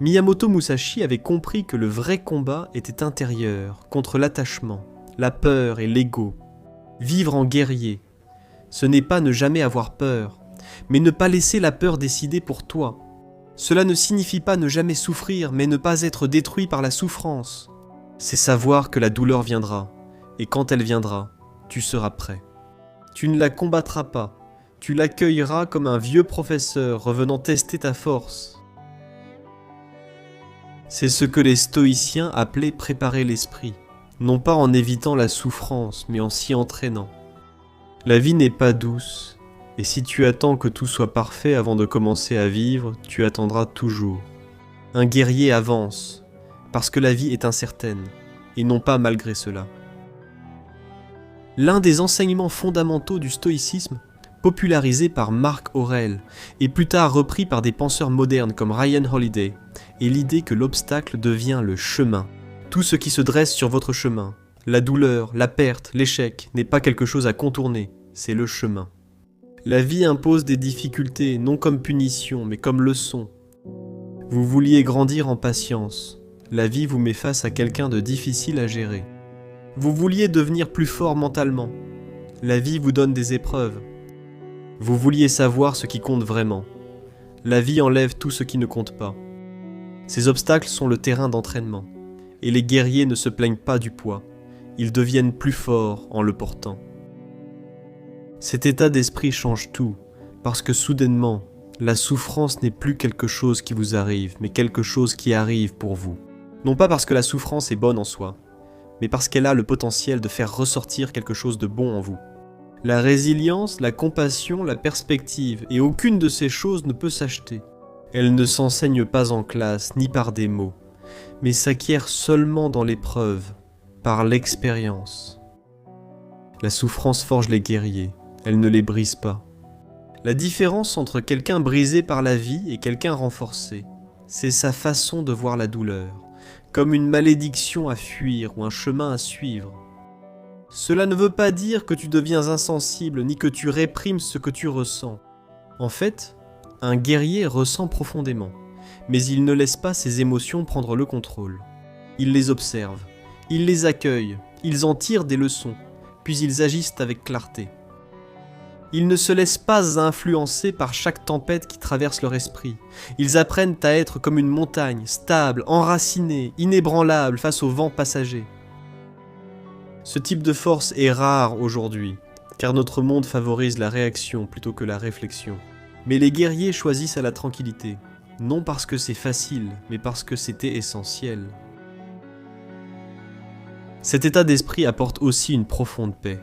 Miyamoto Musashi avait compris que le vrai combat était intérieur, contre l'attachement, la peur et l'ego. Vivre en guerrier, ce n'est pas ne jamais avoir peur, mais ne pas laisser la peur décider pour toi. Cela ne signifie pas ne jamais souffrir, mais ne pas être détruit par la souffrance. C'est savoir que la douleur viendra, et quand elle viendra, tu seras prêt. Tu ne la combattras pas, tu l'accueilleras comme un vieux professeur revenant tester ta force. C'est ce que les stoïciens appelaient préparer l'esprit. Non pas en évitant la souffrance, mais en s'y entraînant. La vie n'est pas douce, et si tu attends que tout soit parfait avant de commencer à vivre, tu attendras toujours. Un guerrier avance, parce que la vie est incertaine, et non pas malgré cela. L'un des enseignements fondamentaux du stoïcisme, popularisé par Marc Aurèle, et plus tard repris par des penseurs modernes comme Ryan Holiday, est l'idée que l'obstacle devient le chemin. Tout ce qui se dresse sur votre chemin, la douleur, la perte, l'échec, n'est pas quelque chose à contourner, c'est le chemin. La vie impose des difficultés, non comme punition, mais comme leçon. Vous vouliez grandir en patience, la vie vous met face à quelqu'un de difficile à gérer. Vous vouliez devenir plus fort mentalement, la vie vous donne des épreuves. Vous vouliez savoir ce qui compte vraiment, la vie enlève tout ce qui ne compte pas. Ces obstacles sont le terrain d'entraînement. Et les guerriers ne se plaignent pas du poids, ils deviennent plus forts en le portant. Cet état d'esprit change tout, parce que soudainement, la souffrance n'est plus quelque chose qui vous arrive, mais quelque chose qui arrive pour vous. Non pas parce que la souffrance est bonne en soi, mais parce qu'elle a le potentiel de faire ressortir quelque chose de bon en vous. La résilience, la compassion, la perspective, et aucune de ces choses ne peut s'acheter. Elles ne s'enseignent pas en classe, ni par des mots. mais s'acquiert seulement dans l'épreuve, par l'expérience. La souffrance forge les guerriers, elle ne les brise pas. La différence entre quelqu'un brisé par la vie et quelqu'un renforcé, c'est sa façon de voir la douleur, comme une malédiction à fuir ou un chemin à suivre. Cela ne veut pas dire que tu deviens insensible ni que tu réprimes ce que tu ressens. En fait, un guerrier ressent profondément, mais il ne laisse pas ses émotions prendre le contrôle. Il les observe, il les accueille, ils en tirent des leçons, puis ils agissent avec clarté. Ils ne se laissent pas influencer par chaque tempête qui traverse leur esprit. Ils apprennent à être comme une montagne, stable, enracinée, inébranlable face aux vents passagers. Ce type de force est rare aujourd'hui, car notre monde favorise la réaction plutôt que la réflexion. Mais les guerriers choisissent à la tranquillité, non parce que c'est facile, mais parce que c'était essentiel. Cet état d'esprit apporte aussi une profonde paix,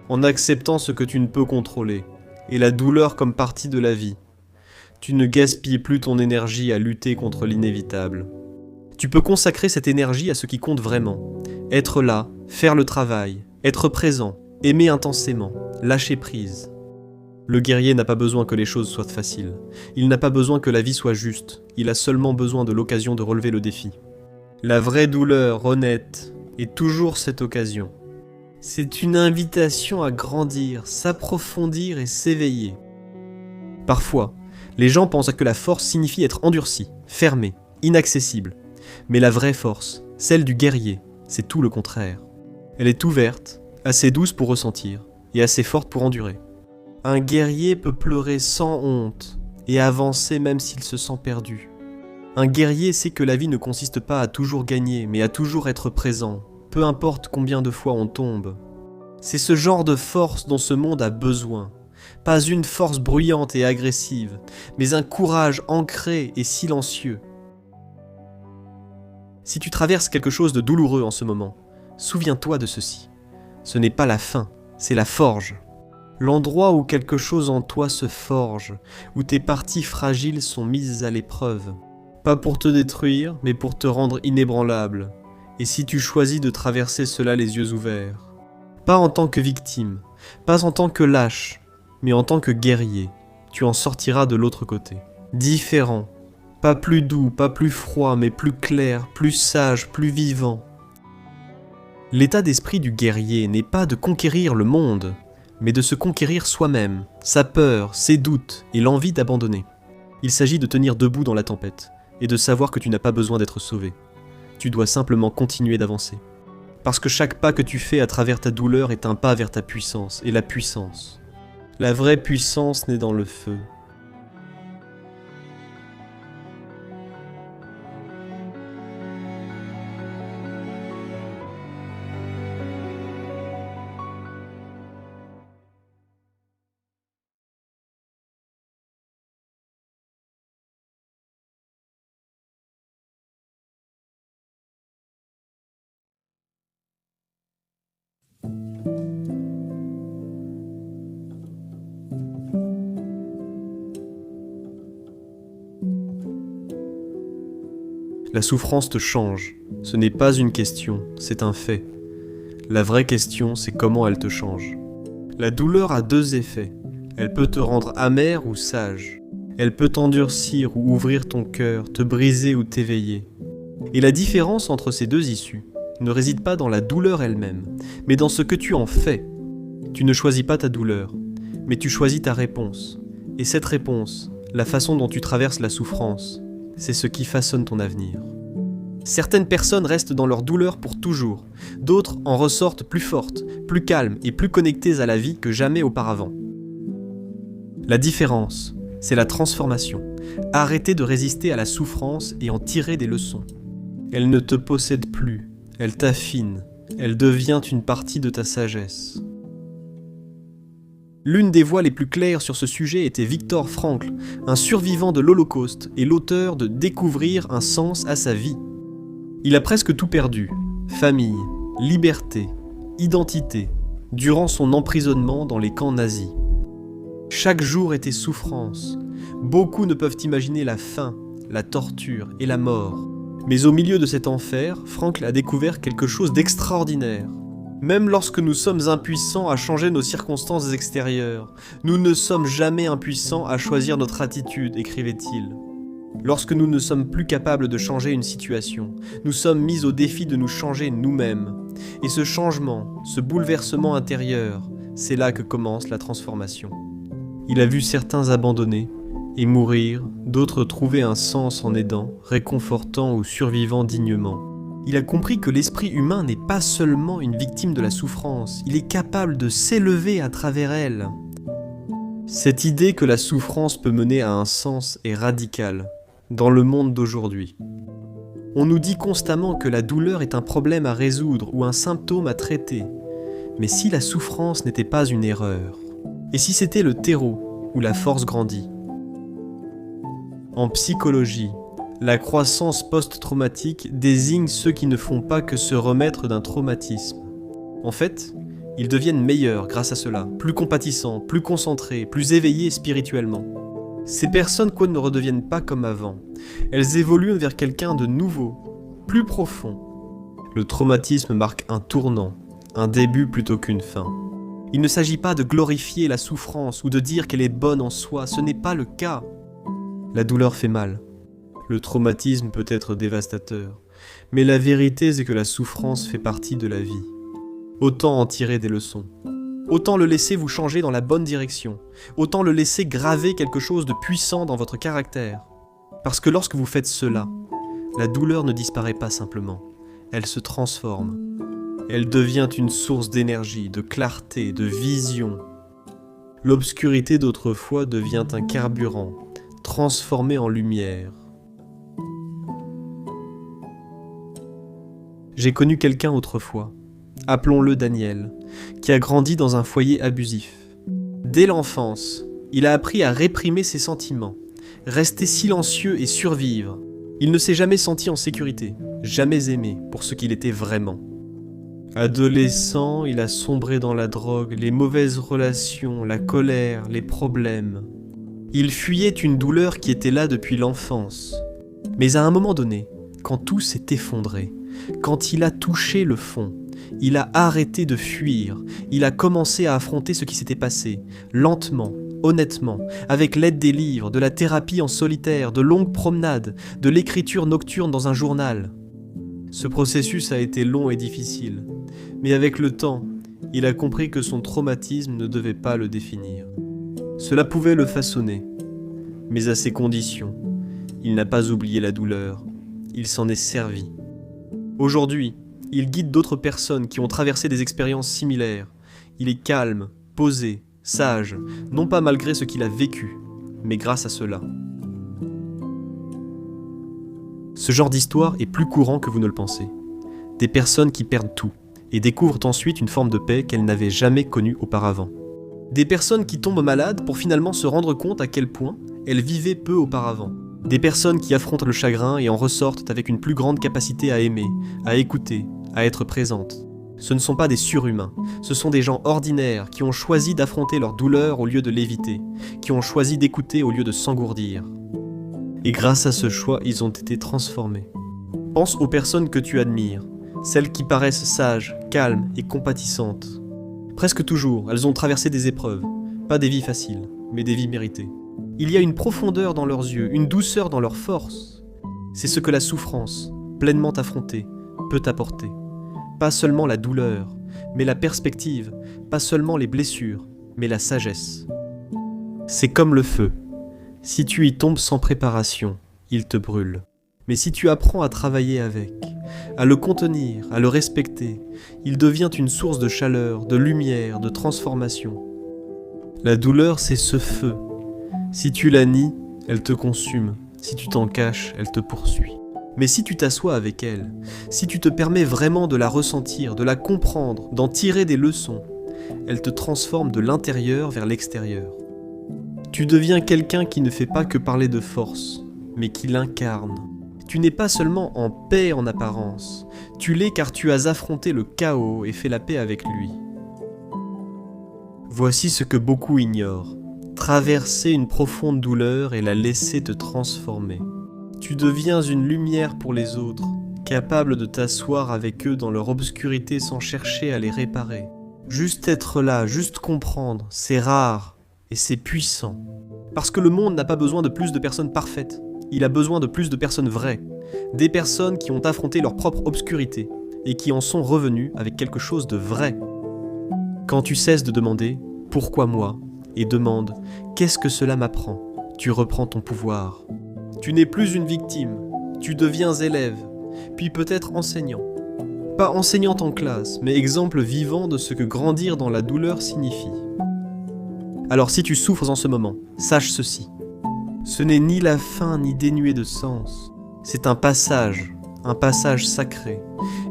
en acceptant ce que tu ne peux contrôler, et la douleur comme partie de la vie. Tu ne gaspilles plus ton énergie à lutter contre l'inévitable. Tu peux consacrer cette énergie à ce qui compte vraiment. Être là, faire le travail, être présent, aimer intensément, lâcher prise. Le guerrier n'a pas besoin que les choses soient faciles. Il n'a pas besoin que la vie soit juste. Il a seulement besoin de l'occasion de relever le défi. La vraie douleur honnête est toujours cette occasion. C'est une invitation à grandir, s'approfondir et s'éveiller. Parfois, les gens pensent que la force signifie être endurci, fermé, inaccessible. Mais la vraie force, celle du guerrier, c'est tout le contraire. Elle est ouverte, assez douce pour ressentir, et assez forte pour endurer. Un guerrier peut pleurer sans honte, et avancer même s'il se sent perdu. Un guerrier sait que la vie ne consiste pas à toujours gagner, mais à toujours être présent, peu importe combien de fois on tombe. C'est ce genre de force dont ce monde a besoin. Pas une force bruyante et agressive, mais un courage ancré et silencieux. Si tu traverses quelque chose de douloureux en ce moment, souviens-toi de ceci. Ce n'est pas la fin, c'est la forge. L'endroit où quelque chose en toi se forge, où tes parties fragiles sont mises à l'épreuve. Pas pour te détruire, mais pour te rendre inébranlable. Et si tu choisis de traverser cela les yeux ouverts, pas en tant que victime, pas en tant que lâche, mais en tant que guerrier, tu en sortiras de l'autre côté. Différent, pas plus doux, pas plus froid, mais plus clair, plus sage, plus vivant. L'état d'esprit du guerrier n'est pas de conquérir le monde, mais de se conquérir soi-même, sa peur, ses doutes et l'envie d'abandonner. Il s'agit de tenir debout dans la tempête, et de savoir que tu n'as pas besoin d'être sauvé. Tu dois simplement continuer d'avancer. Parce que chaque pas que tu fais à travers ta douleur est un pas vers ta puissance, et la puissance. La vraie puissance naît dans le feu. La souffrance te change. Ce n'est pas une question, c'est un fait. La vraie question, c'est comment elle te change. La douleur a deux effets. Elle peut te rendre amer ou sage. Elle peut t'endurcir ou ouvrir ton cœur, te briser ou t'éveiller. Et la différence entre ces deux issues ne réside pas dans la douleur elle-même, mais dans ce que tu en fais. Tu ne choisis pas ta douleur, mais tu choisis ta réponse. Et cette réponse, la façon dont tu traverses la souffrance, c'est ce qui façonne ton avenir. Certaines personnes restent dans leur douleur pour toujours, d'autres en ressortent plus fortes, plus calmes et plus connectées à la vie que jamais auparavant. La différence, c'est la transformation. Arrêter de résister à la souffrance et en tirer des leçons. Elle ne te possède plus, elle t'affine, elle devient une partie de ta sagesse. L'une des voix les plus claires sur ce sujet était Viktor Frankl, un survivant de l'Holocauste et l'auteur de Découvrir un sens à sa vie. Il a presque tout perdu, famille, liberté, identité, durant son emprisonnement dans les camps nazis. Chaque jour était souffrance. Beaucoup ne peuvent imaginer la faim, la torture et la mort. Mais au milieu de cet enfer, Frankl a découvert quelque chose d'extraordinaire. Même lorsque nous sommes impuissants à changer nos circonstances extérieures, nous ne sommes jamais impuissants à choisir notre attitude, écrivait-il. Lorsque nous ne sommes plus capables de changer une situation, nous sommes mis au défi de nous changer nous-mêmes. Et ce changement, ce bouleversement intérieur, c'est là que commence la transformation. Il a vu certains abandonner et mourir, d'autres trouver un sens en aidant, réconfortant ou survivant dignement. Il a compris que l'esprit humain n'est pas seulement une victime de la souffrance, il est capable de s'élever à travers elle. Cette idée que la souffrance peut mener à un sens est radicale dans le monde d'aujourd'hui. On nous dit constamment que la douleur est un problème à résoudre ou un symptôme à traiter. Mais si la souffrance n'était pas une erreur, et si c'était le terreau où la force grandit? En psychologie, la croissance post-traumatique désigne ceux qui ne font pas que se remettre d'un traumatisme. En fait, ils deviennent meilleurs grâce à cela, plus compatissants, plus concentrés, plus éveillés spirituellement. Ces personnes ne redeviennent pas comme avant. Elles évoluent vers quelqu'un de nouveau, plus profond. Le traumatisme marque un tournant, un début plutôt qu'une fin. Il ne s'agit pas de glorifier la souffrance ou de dire qu'elle est bonne en soi, ce n'est pas le cas. La douleur fait mal. Le traumatisme peut être dévastateur. Mais la vérité, c'est que la souffrance fait partie de la vie. Autant en tirer des leçons. Autant le laisser vous changer dans la bonne direction. Autant le laisser graver quelque chose de puissant dans votre caractère. Parce que lorsque vous faites cela, la douleur ne disparaît pas simplement. Elle se transforme. Elle devient une source d'énergie, de clarté, de vision. L'obscurité d'autrefois devient un carburant, transformé en lumière. J'ai connu quelqu'un autrefois, appelons-le Daniel, qui a grandi dans un foyer abusif. Dès l'enfance, il a appris à réprimer ses sentiments, rester silencieux et survivre. Il ne s'est jamais senti en sécurité, jamais aimé pour ce qu'il était vraiment. Adolescent, il a sombré dans la drogue, les mauvaises relations, la colère, les problèmes. Il fuyait une douleur qui était là depuis l'enfance. Mais à un moment donné, quand tout s'est effondré, quand il a touché le fond, il a arrêté de fuir, il a commencé à affronter ce qui s'était passé, lentement, honnêtement, avec l'aide des livres, de la thérapie en solitaire, de longues promenades, de l'écriture nocturne dans un journal. Ce processus a été long et difficile, mais avec le temps, il a compris que son traumatisme ne devait pas le définir. Cela pouvait le façonner, mais à ses conditions. Il n'a pas oublié la douleur, il s'en est servi. Aujourd'hui, il guide d'autres personnes qui ont traversé des expériences similaires. Il est calme, posé, sage, non pas malgré ce qu'il a vécu, mais grâce à cela. Ce genre d'histoire est plus courant que vous ne le pensez. Des personnes qui perdent tout et découvrent ensuite une forme de paix qu'elles n'avaient jamais connue auparavant. Des personnes qui tombent malades pour finalement se rendre compte à quel point elles vivaient peu auparavant. Des personnes qui affrontent le chagrin et en ressortent avec une plus grande capacité à aimer, à écouter, à être présentes. Ce ne sont pas des surhumains, ce sont des gens ordinaires qui ont choisi d'affronter leur douleur au lieu de l'éviter, qui ont choisi d'écouter au lieu de s'engourdir. Et grâce à ce choix, ils ont été transformés. Pense aux personnes que tu admires, celles qui paraissent sages, calmes et compatissantes. Presque toujours, elles ont traversé des épreuves, pas des vies faciles, mais des vies méritées. Il y a une profondeur dans leurs yeux, une douceur dans leur force. C'est ce que la souffrance, pleinement affrontée, peut apporter. Pas seulement la douleur, mais la perspective, pas seulement les blessures, mais la sagesse. C'est comme le feu. Si tu y tombes sans préparation, il te brûle. Mais si tu apprends à travailler avec, à le contenir, à le respecter, il devient une source de chaleur, de lumière, de transformation. La douleur, c'est ce feu. Si tu la nies, elle te consume. Si tu t'en caches, elle te poursuit. Mais si tu t'assois avec elle, si tu te permets vraiment de la ressentir, de la comprendre, d'en tirer des leçons, elle te transforme de l'intérieur vers l'extérieur. Tu deviens quelqu'un qui ne fait pas que parler de force, mais qui l'incarne. Tu n'es pas seulement en paix en apparence, tu l'es car tu as affronté le chaos et fait la paix avec lui. Voici ce que beaucoup ignorent. Traverser une profonde douleur et la laisser te transformer. Tu deviens une lumière pour les autres, capable de t'asseoir avec eux dans leur obscurité sans chercher à les réparer. Juste être là, juste comprendre, c'est rare et c'est puissant. Parce que le monde n'a pas besoin de plus de personnes parfaites, il a besoin de plus de personnes vraies, des personnes qui ont affronté leur propre obscurité et qui en sont revenues avec quelque chose de vrai. Quand tu cesses de demander « Pourquoi moi ?» et demande « Qu'est-ce que cela m'apprend ?» tu reprends ton pouvoir. Tu n'es plus une victime, tu deviens élève, puis peut-être enseignant. Pas enseignante en classe, mais exemple vivant de ce que grandir dans la douleur signifie. Alors si tu souffres en ce moment, sache ceci. Ce n'est ni la fin ni dénué de sens. C'est un passage sacré.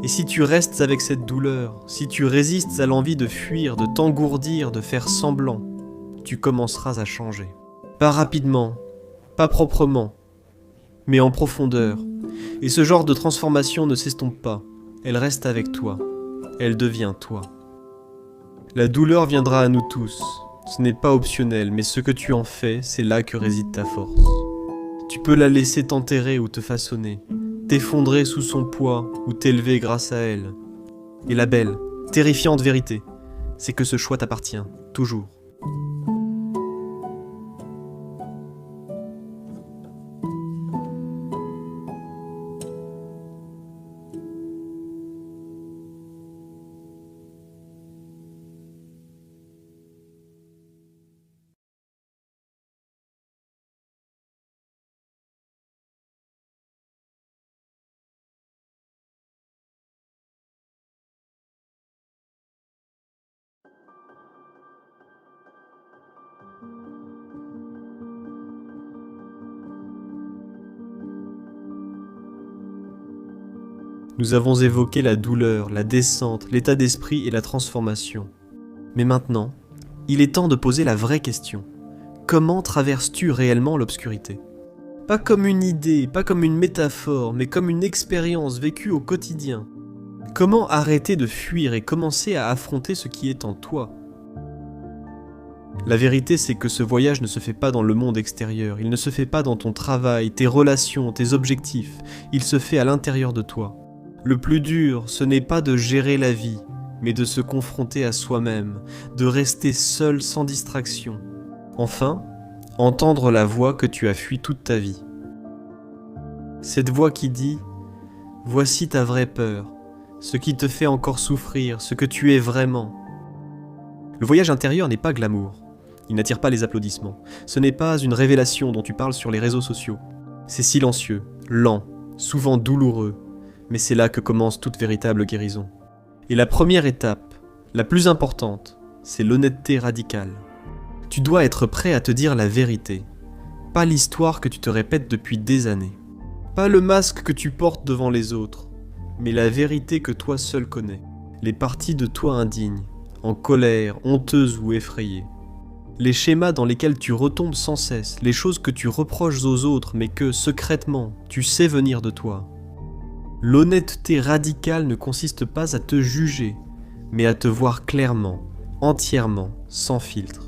Et si tu restes avec cette douleur, si tu résistes à l'envie de fuir, de t'engourdir, de faire semblant, tu commenceras à changer. Pas rapidement, pas proprement, mais en profondeur. Et ce genre de transformation ne s'estompe pas. Elle reste avec toi. Elle devient toi. La douleur viendra à nous tous. Ce n'est pas optionnel, mais ce que tu en fais, c'est là que réside ta force. Tu peux la laisser t'enterrer ou te façonner, t'effondrer sous son poids ou t'élever grâce à elle. Et la belle, terrifiante vérité, c'est que ce choix t'appartient, toujours. Nous avons évoqué la douleur, la descente, l'état d'esprit et la transformation. Mais maintenant, il est temps de poser la vraie question. Comment traverses-tu réellement l'obscurité ? Pas comme une idée, pas comme une métaphore, mais comme une expérience vécue au quotidien. Comment arrêter de fuir et commencer à affronter ce qui est en toi ? La vérité, c'est que ce voyage ne se fait pas dans le monde extérieur, il ne se fait pas dans ton travail, tes relations, tes objectifs, il se fait à l'intérieur de toi. Le plus dur, ce n'est pas de gérer la vie, mais de se confronter à soi-même, de rester seul sans distraction. Enfin, entendre la voix que tu as fui toute ta vie. Cette voix qui dit « Voici ta vraie peur, ce qui te fait encore souffrir, ce que tu es vraiment. » Le voyage intérieur n'est pas glamour. Il n'attire pas les applaudissements. Ce n'est pas une révélation dont tu parles sur les réseaux sociaux. C'est silencieux, lent, souvent douloureux, mais c'est là que commence toute véritable guérison. Et la première étape, la plus importante, c'est l'honnêteté radicale. Tu dois être prêt à te dire la vérité, pas l'histoire que tu te répètes depuis des années, pas le masque que tu portes devant les autres, mais la vérité que toi seul connais, les parties de toi indignes, en colère, honteuse ou effrayée. Les schémas dans lesquels tu retombes sans cesse, les choses que tu reproches aux autres mais que, secrètement, tu sais venir de toi. L'honnêteté radicale ne consiste pas à te juger, mais à te voir clairement, entièrement, sans filtre.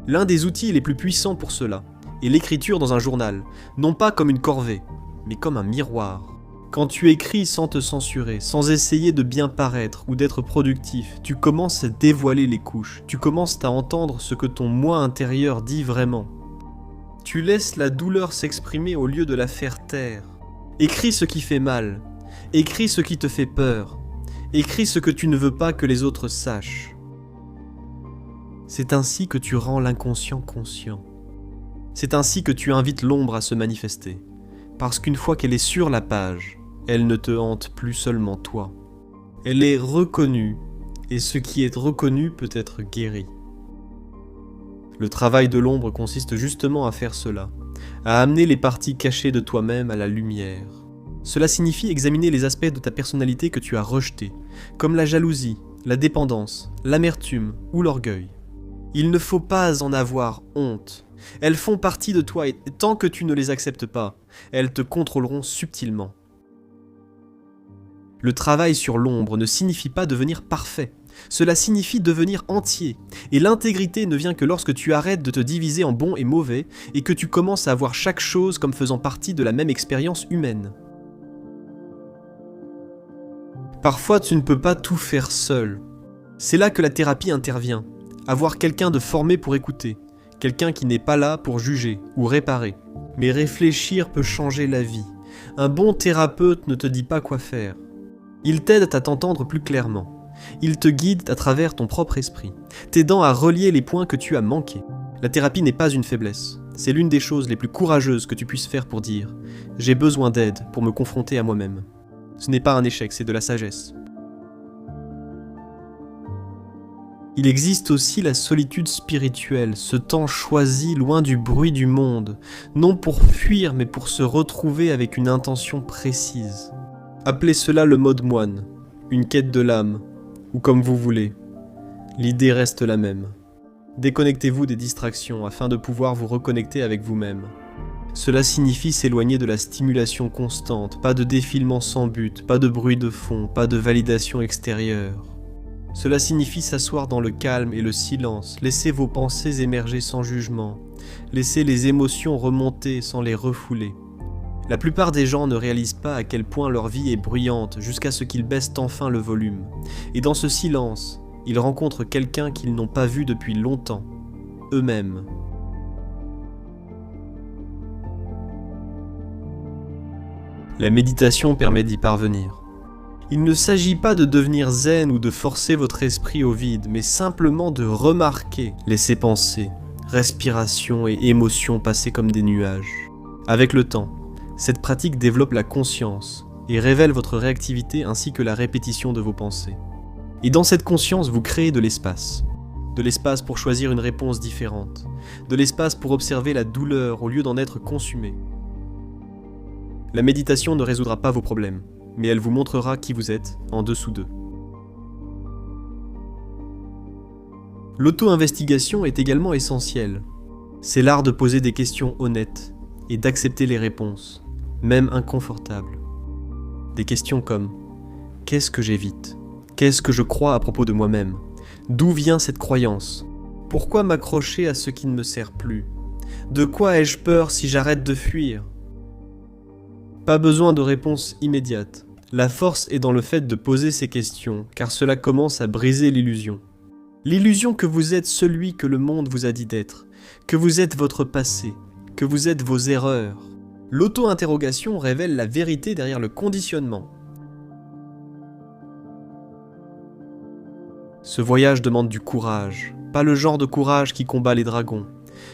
L'un des outils les plus puissants pour cela est l'écriture dans un journal, non pas comme une corvée, mais comme un miroir. Quand tu écris sans te censurer, sans essayer de bien paraître ou d'être productif, tu commences à dévoiler les couches, tu commences à entendre ce que ton moi intérieur dit vraiment. Tu laisses la douleur s'exprimer au lieu de la faire taire. Écris ce qui fait mal, écris ce qui te fait peur, écris ce que tu ne veux pas que les autres sachent. C'est ainsi que tu rends l'inconscient conscient. C'est ainsi que tu invites l'ombre à se manifester, parce qu'une fois qu'elle est sur la page, elle ne te hante plus seulement toi. Elle est reconnue, et ce qui est reconnu peut être guéri. Le travail de l'ombre consiste justement à faire cela, à amener les parties cachées de toi-même à la lumière. Cela signifie examiner les aspects de ta personnalité que tu as rejetés, comme la jalousie, la dépendance, l'amertume ou l'orgueil. Il ne faut pas en avoir honte. Elles font partie de toi et tant que tu ne les acceptes pas, elles te contrôleront subtilement. Le travail sur l'ombre ne signifie pas devenir parfait. Cela signifie devenir entier, et l'intégrité ne vient que lorsque tu arrêtes de te diviser en bon et mauvais, et que tu commences à voir chaque chose comme faisant partie de la même expérience humaine. Parfois, tu ne peux pas tout faire seul. C'est là que la thérapie intervient. Avoir quelqu'un de formé pour écouter, quelqu'un qui n'est pas là pour juger ou réparer. Mais réfléchir peut changer la vie. Un bon thérapeute ne te dit pas quoi faire. Il t'aide à t'entendre plus clairement. Il te guide à travers ton propre esprit, t'aidant à relier les points que tu as manqués. La thérapie n'est pas une faiblesse. C'est l'une des choses les plus courageuses que tu puisses faire pour dire « J'ai besoin d'aide pour me confronter à moi-même ». Ce n'est pas un échec, c'est de la sagesse. Il existe aussi la solitude spirituelle, ce temps choisi loin du bruit du monde, non pour fuir mais pour se retrouver avec une intention précise. Appelez cela le mode moine, une quête de l'âme, ou comme vous voulez. L'idée reste la même. Déconnectez-vous des distractions afin de pouvoir vous reconnecter avec vous-même. Cela signifie s'éloigner de la stimulation constante, pas de défilement sans but, pas de bruit de fond, pas de validation extérieure. Cela signifie s'asseoir dans le calme et le silence, laisser vos pensées émerger sans jugement, laisser les émotions remonter sans les refouler. La plupart des gens ne réalisent pas à quel point leur vie est bruyante jusqu'à ce qu'ils baissent enfin le volume. Et dans ce silence, ils rencontrent quelqu'un qu'ils n'ont pas vu depuis longtemps, eux-mêmes. La méditation permet d'y parvenir. Il ne s'agit pas de devenir zen ou de forcer votre esprit au vide, mais simplement de remarquer, laisser penser, respiration et émotions passer comme des nuages. Avec le temps, cette pratique développe la conscience et révèle votre réactivité ainsi que la répétition de vos pensées. Et dans cette conscience, vous créez de l'espace. De l'espace pour choisir une réponse différente. De l'espace pour observer la douleur au lieu d'en être consumé. La méditation ne résoudra pas vos problèmes, mais elle vous montrera qui vous êtes en dessous d'eux. L'auto-investigation est également essentielle. C'est l'art de poser des questions honnêtes et d'accepter les réponses, même inconfortables. Des questions comme « Qu'est-ce que j'évite ? Qu'est-ce que je crois à propos de moi-même ? D'où vient cette croyance ? Pourquoi m'accrocher à ce qui ne me sert plus ? De quoi ai-je peur si j'arrête de fuir ? » Pas besoin de réponse immédiate. La force est dans le fait de poser ces questions, car cela commence à briser l'illusion. L'illusion que vous êtes celui que le monde vous a dit d'être, que vous êtes votre passé, que vous êtes vos erreurs. L'auto-interrogation révèle la vérité derrière le conditionnement. Ce voyage demande du courage, pas le genre de courage qui combat les dragons,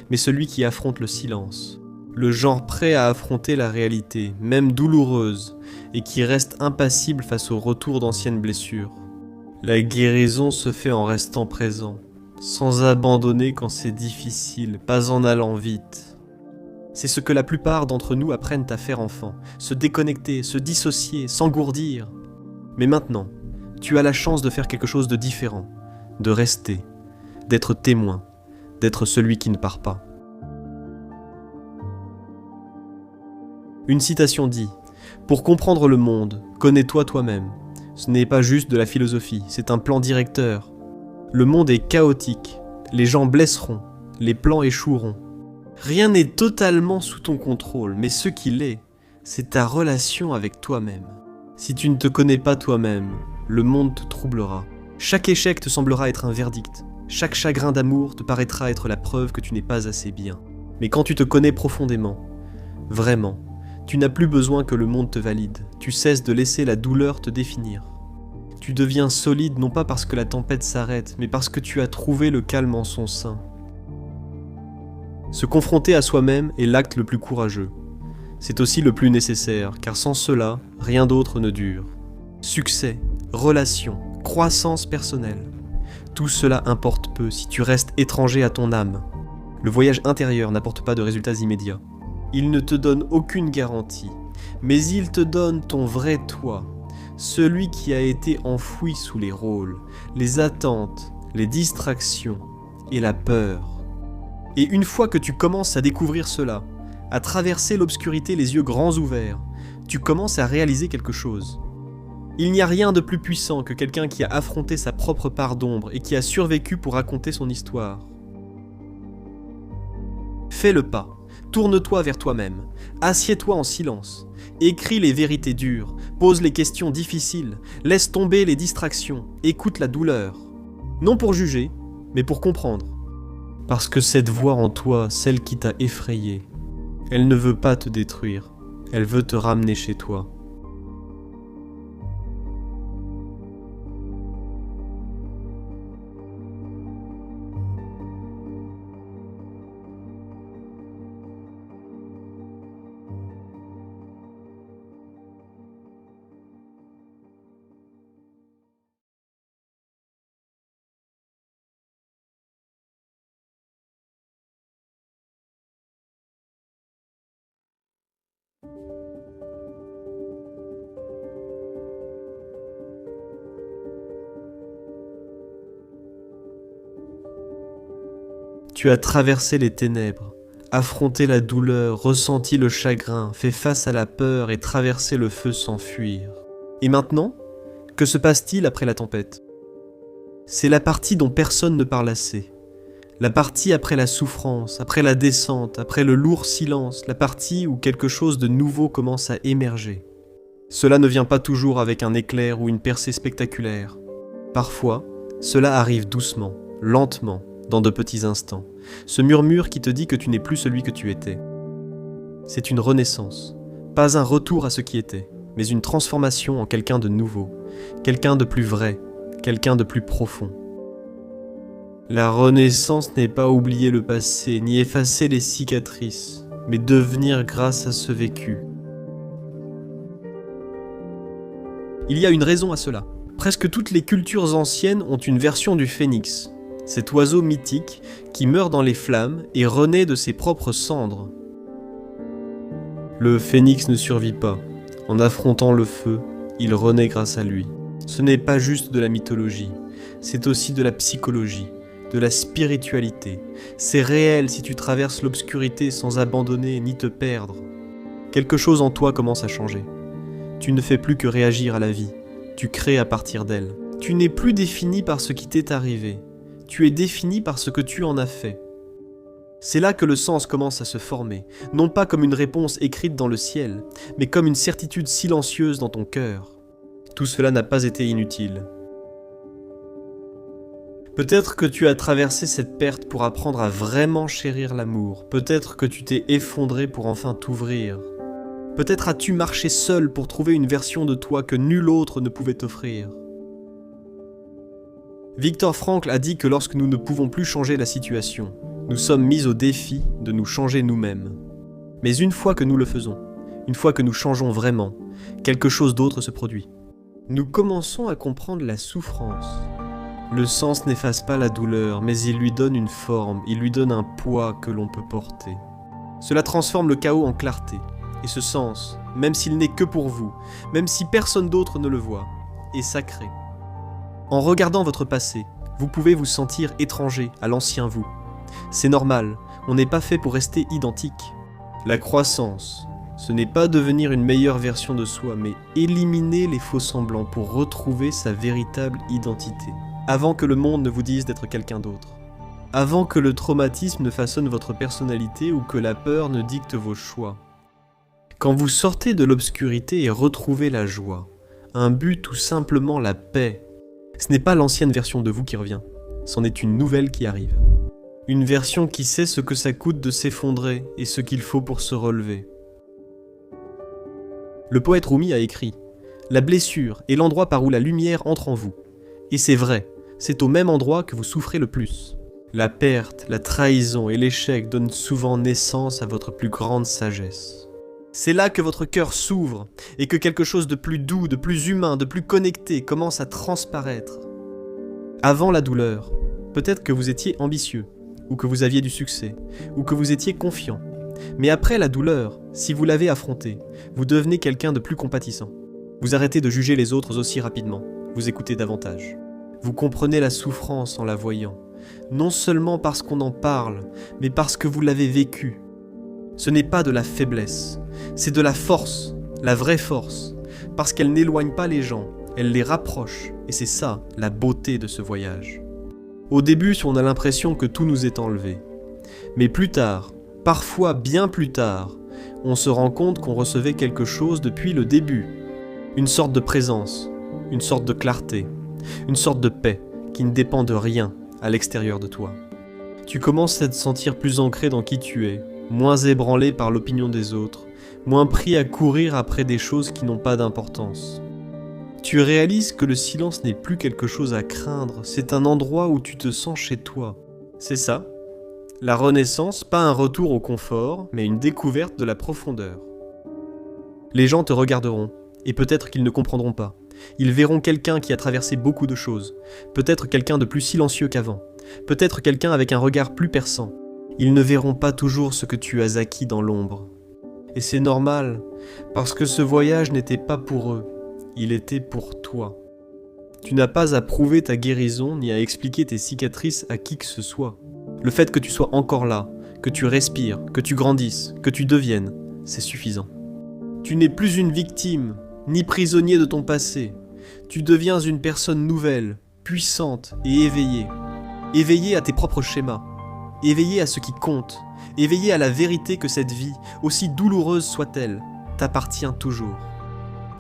mais celui qui affronte le silence. Le genre prêt à affronter la réalité, même douloureuse, et qui reste impassible face au retour d'anciennes blessures. La guérison se fait en restant présent, sans abandonner quand c'est difficile, pas en allant vite. C'est ce que la plupart d'entre nous apprennent à faire enfant, se déconnecter, se dissocier, s'engourdir. Mais maintenant, tu as la chance de faire quelque chose de différent, de rester, d'être témoin, d'être celui qui ne part pas. Une citation dit « Pour comprendre le monde, connais-toi toi-même. Ce n'est pas juste de la philosophie, c'est un plan directeur. Le monde est chaotique, les gens blesseront, les plans échoueront. Rien n'est totalement sous ton contrôle, mais ce qu'il est, c'est ta relation avec toi-même. Si tu ne te connais pas toi-même, le monde te troublera. Chaque échec te semblera être un verdict. Chaque chagrin d'amour te paraîtra être la preuve que tu n'es pas assez bien. Mais quand tu te connais profondément, vraiment, tu n'as plus besoin que le monde te valide. Tu cesses de laisser la douleur te définir. Tu deviens solide non pas parce que la tempête s'arrête, mais parce que tu as trouvé le calme en son sein. Se confronter à soi-même est l'acte le plus courageux. C'est aussi le plus nécessaire, car sans cela, rien d'autre ne dure. Succès, relations, croissance personnelle. Tout cela importe peu si tu restes étranger à ton âme. Le voyage intérieur n'apporte pas de résultats immédiats. Il ne te donne aucune garantie, mais il te donne ton vrai toi, celui qui a été enfoui sous les rôles, les attentes, les distractions et la peur. Et une fois que tu commences à découvrir cela, à traverser l'obscurité les yeux grands ouverts, tu commences à réaliser quelque chose. Il n'y a rien de plus puissant que quelqu'un qui a affronté sa propre part d'ombre et qui a survécu pour raconter son histoire. Fais le pas, tourne-toi vers toi-même, assieds-toi en silence, écris les vérités dures, pose les questions difficiles, laisse tomber les distractions, écoute la douleur. Non pour juger, mais pour comprendre. Parce que cette voix en toi, celle qui t'a effrayé, elle ne veut pas te détruire, elle veut te ramener chez toi. Tu as traversé les ténèbres, affronté la douleur, ressenti le chagrin, fait face à la peur et traversé le feu sans fuir. Et maintenant, que se passe-t-il après la tempête ? C'est la partie dont personne ne parle assez. La partie après la souffrance, après la descente, après le lourd silence, la partie où quelque chose de nouveau commence à émerger. Cela ne vient pas toujours avec un éclair ou une percée spectaculaire. Parfois, cela arrive doucement, lentement, dans de petits instants. Ce murmure qui te dit que tu n'es plus celui que tu étais. C'est une renaissance, pas un retour à ce qui était, mais une transformation en quelqu'un de nouveau, quelqu'un de plus vrai, quelqu'un de plus profond. La renaissance n'est pas oublier le passé, ni effacer les cicatrices, mais devenir grâce à ce vécu. Il y a une raison à cela. Presque toutes les cultures anciennes ont une version du phénix, cet oiseau mythique qui meurt dans les flammes et renaît de ses propres cendres. Le phénix ne survit pas. En affrontant le feu, il renaît grâce à lui. Ce n'est pas juste de la mythologie, c'est aussi de la psychologie, de la spiritualité. C'est réel si tu traverses l'obscurité sans abandonner ni te perdre. Quelque chose en toi commence à changer. Tu ne fais plus que réagir à la vie, tu crées à partir d'elle. Tu n'es plus défini par ce qui t'est arrivé, tu es défini par ce que tu en as fait. C'est là que le sens commence à se former, non pas comme une réponse écrite dans le ciel, mais comme une certitude silencieuse dans ton cœur. Tout cela n'a pas été inutile. Peut-être que tu as traversé cette perte pour apprendre à vraiment chérir l'amour. Peut-être que tu t'es effondré pour enfin t'ouvrir. Peut-être as-tu marché seul pour trouver une version de toi que nul autre ne pouvait t'offrir. Viktor Frankl a dit que lorsque nous ne pouvons plus changer la situation, nous sommes mis au défi de nous changer nous-mêmes. Mais une fois que nous le faisons, une fois que nous changeons vraiment, quelque chose d'autre se produit. Nous commençons à comprendre la souffrance. Le sens n'efface pas la douleur, mais il lui donne une forme, il lui donne un poids que l'on peut porter. Cela transforme le chaos en clarté, et ce sens, même s'il n'est que pour vous, même si personne d'autre ne le voit, est sacré. En regardant votre passé, vous pouvez vous sentir étranger à l'ancien vous. C'est normal, on n'est pas fait pour rester identique. La croissance, ce n'est pas devenir une meilleure version de soi, mais éliminer les faux semblants pour retrouver sa véritable identité. Avant que le monde ne vous dise d'être quelqu'un d'autre. Avant que le traumatisme ne façonne votre personnalité ou que la peur ne dicte vos choix. Quand vous sortez de l'obscurité et retrouvez la joie, un but ou simplement la paix, ce n'est pas l'ancienne version de vous qui revient, c'en est une nouvelle qui arrive. Une version qui sait ce que ça coûte de s'effondrer et ce qu'il faut pour se relever. Le poète Rumi a écrit « La blessure est l'endroit par où la lumière entre en vous. Et c'est vrai, c'est au même endroit que vous souffrez le plus. La perte, la trahison et l'échec donnent souvent naissance à votre plus grande sagesse. C'est là que votre cœur s'ouvre et que quelque chose de plus doux, de plus humain, de plus connecté commence à transparaître. Avant la douleur, peut-être que vous étiez ambitieux, ou que vous aviez du succès, ou que vous étiez confiant. Mais après la douleur, si vous l'avez affrontée, vous devenez quelqu'un de plus compatissant. Vous arrêtez de juger les autres aussi rapidement, vous écoutez davantage. Vous comprenez la souffrance en la voyant, non seulement parce qu'on en parle, mais parce que vous l'avez vécue. Ce n'est pas de la faiblesse, c'est de la force, la vraie force, parce qu'elle n'éloigne pas les gens, elle les rapproche, et c'est ça, la beauté de ce voyage. Au début, on a l'impression que tout nous est enlevé. Mais plus tard, parfois bien plus tard, on se rend compte qu'on recevait quelque chose depuis le début. Une sorte de présence, une sorte de clarté, une sorte de paix qui ne dépend de rien à l'extérieur de toi. Tu commences à te sentir plus ancré dans qui tu es, moins ébranlé par l'opinion des autres, moins pris à courir après des choses qui n'ont pas d'importance. Tu réalises que le silence n'est plus quelque chose à craindre, c'est un endroit où tu te sens chez toi. C'est ça, la renaissance, pas un retour au confort, mais une découverte de la profondeur. Les gens te regarderont, et peut-être qu'ils ne comprendront pas. Ils verront quelqu'un qui a traversé beaucoup de choses, peut-être quelqu'un de plus silencieux qu'avant, peut-être quelqu'un avec un regard plus perçant. Ils ne verront pas toujours ce que tu as acquis dans l'ombre. Et c'est normal, parce que ce voyage n'était pas pour eux, il était pour toi. Tu n'as pas à prouver ta guérison ni à expliquer tes cicatrices à qui que ce soit. Le fait que tu sois encore là, que tu respires, que tu grandisses, que tu deviennes, c'est suffisant. Tu n'es plus une victime, ni prisonnier de ton passé. Tu deviens une personne nouvelle, puissante et éveillée. Éveillée à tes propres schémas, éveillée à ce qui compte, éveillée à la vérité que cette vie, aussi douloureuse soit-elle, t'appartient toujours.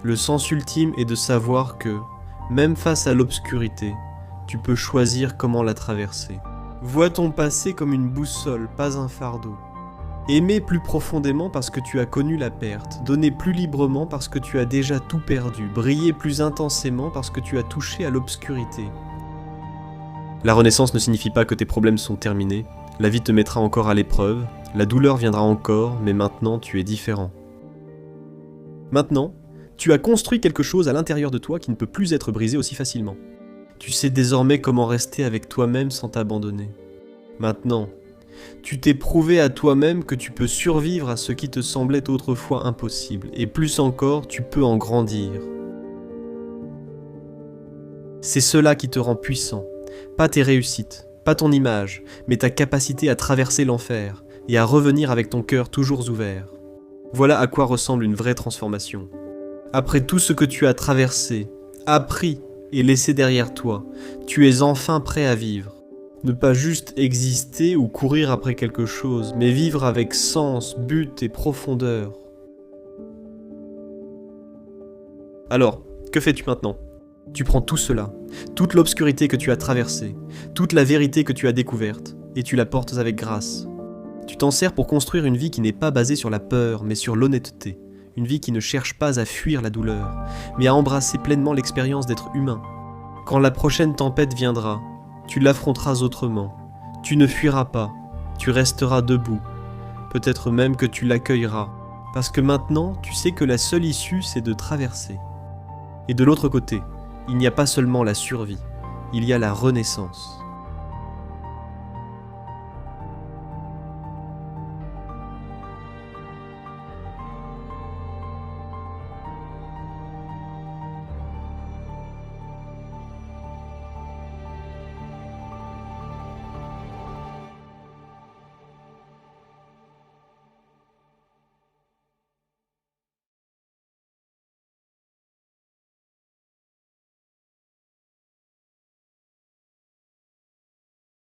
Le sens ultime est de savoir que, même face à l'obscurité, tu peux choisir comment la traverser. Vois ton passé comme une boussole, pas un fardeau. Aimer plus profondément parce que tu as connu la perte, donner plus librement parce que tu as déjà tout perdu, briller plus intensément parce que tu as touché à l'obscurité. La renaissance ne signifie pas que tes problèmes sont terminés, la vie te mettra encore à l'épreuve, la douleur viendra encore, mais maintenant tu es différent. Maintenant, tu as construit quelque chose à l'intérieur de toi qui ne peut plus être brisé aussi facilement. Tu sais désormais comment rester avec toi-même sans t'abandonner. Maintenant, tu t'es prouvé à toi-même que tu peux survivre à ce qui te semblait autrefois impossible, et plus encore, tu peux en grandir. C'est cela qui te rend puissant, pas tes réussites, pas ton image, mais ta capacité à traverser l'enfer et à revenir avec ton cœur toujours ouvert. Voilà à quoi ressemble une vraie transformation. Après tout ce que tu as traversé, appris et laissé derrière toi, tu es enfin prêt à vivre. Ne pas juste exister ou courir après quelque chose, mais vivre avec sens, but et profondeur. Alors, que fais-tu maintenant ? Tu prends tout cela, toute l'obscurité que tu as traversée, toute la vérité que tu as découverte, et tu la portes avec grâce. Tu t'en sers pour construire une vie qui n'est pas basée sur la peur, mais sur l'honnêteté. Une vie qui ne cherche pas à fuir la douleur, mais à embrasser pleinement l'expérience d'être humain. Quand la prochaine tempête viendra, tu l'affronteras autrement. Tu ne fuiras pas, tu resteras debout. Peut-être même que tu l'accueilleras, parce que maintenant, tu sais que la seule issue, c'est de traverser. Et de l'autre côté, il n'y a pas seulement la survie, il y a la renaissance.